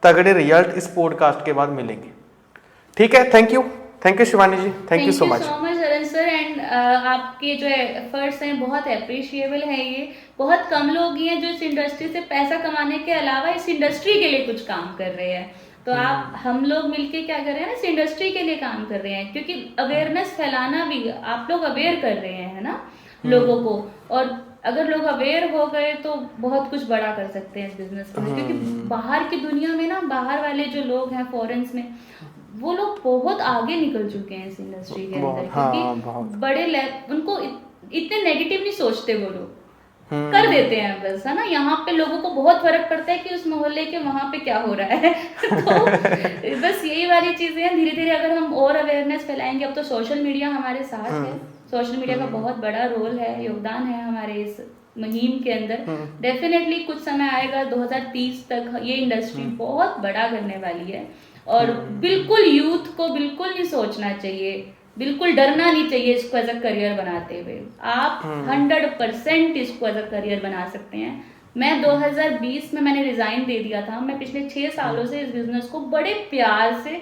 तगड़े रिजल्ट इस पॉडकास्ट के बाद मिलेंगे। ठीक है, thank you Shivani ji, thank you so much Arun sir. And आपके जो एफर्ट्स हैं बहुत अप्रिशिएबल हैं। ये बहुत कम लोग ही हैं जो इस इंडस्ट्री से पैसा कमाने के अलावा इस इंडस्ट्री के लिए कुछ काम कर रहे हैं। तो हम लोग मिलके क्या कर रहे हैं ना, इस इंडस्ट्री के लिए काम कर रहे हैं, क्योंकि अवेयरनेस फैलाना भी, आप लोग अवेयर कर रहे हैं, है ना, लोगों को। और अगर लोग अवेयर हो गए तो बहुत कुछ बड़ा कर सकते हैं इस बिजनेस के लिए। क्योंकि बाहर की दुनिया में ना, बाहर वाले जो लोग हैं फॉरेन्स में, वो लोग बहुत आगे निकल चुके हैं इस इंडस्ट्री के अंदर। क्योंकि बड़े उनको इतने नेगेटिव नहीं सोचते वो लोग, कर देते हैं बस, है ना। यहाँ पे लोगों को बहुत फर्क पड़ता है कि उस मोहल्ले के वहाँ पे क्या हो रहा है। तो बस यही वाली चीजें हैं। धीरे धीरे अगर हम और अवेयरनेस फैलाएंगे, अब तो सोशल मीडिया हमारे साथ है, सोशल मीडिया का बहुत बड़ा रोल है, योगदान है हमारे इस मुहिम के अंदर। डेफिनेटली कुछ समय आएगा, 2030 तक ये इंडस्ट्री बहुत बड़ा करने वाली है। और बिल्कुल यूथ को बिल्कुल नहीं सोचना चाहिए, बिल्कुल डरना नहीं चाहिए इसको एज अ करियर बनाते हुए। आप 100% इसको एज अ करियर बना सकते हैं। मैं 2020 में मैंने रिजाइन दे दिया था। मैं पिछले 6 सालों से इस बिजनेस को बड़े प्यार से,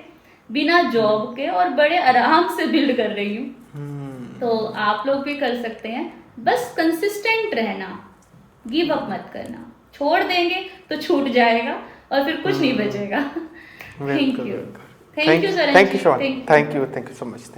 बिना जॉब के और बड़े आराम से बिल्ड कर रही हूँ। तो आप लोग भी कर सकते हैं, बस कंसिस्टेंट रहना, गिव अप मत करना। छोड़ देंगे तो छूट जाएगा और फिर कुछ नहीं बचेगा। Thank you sir, thank you so much.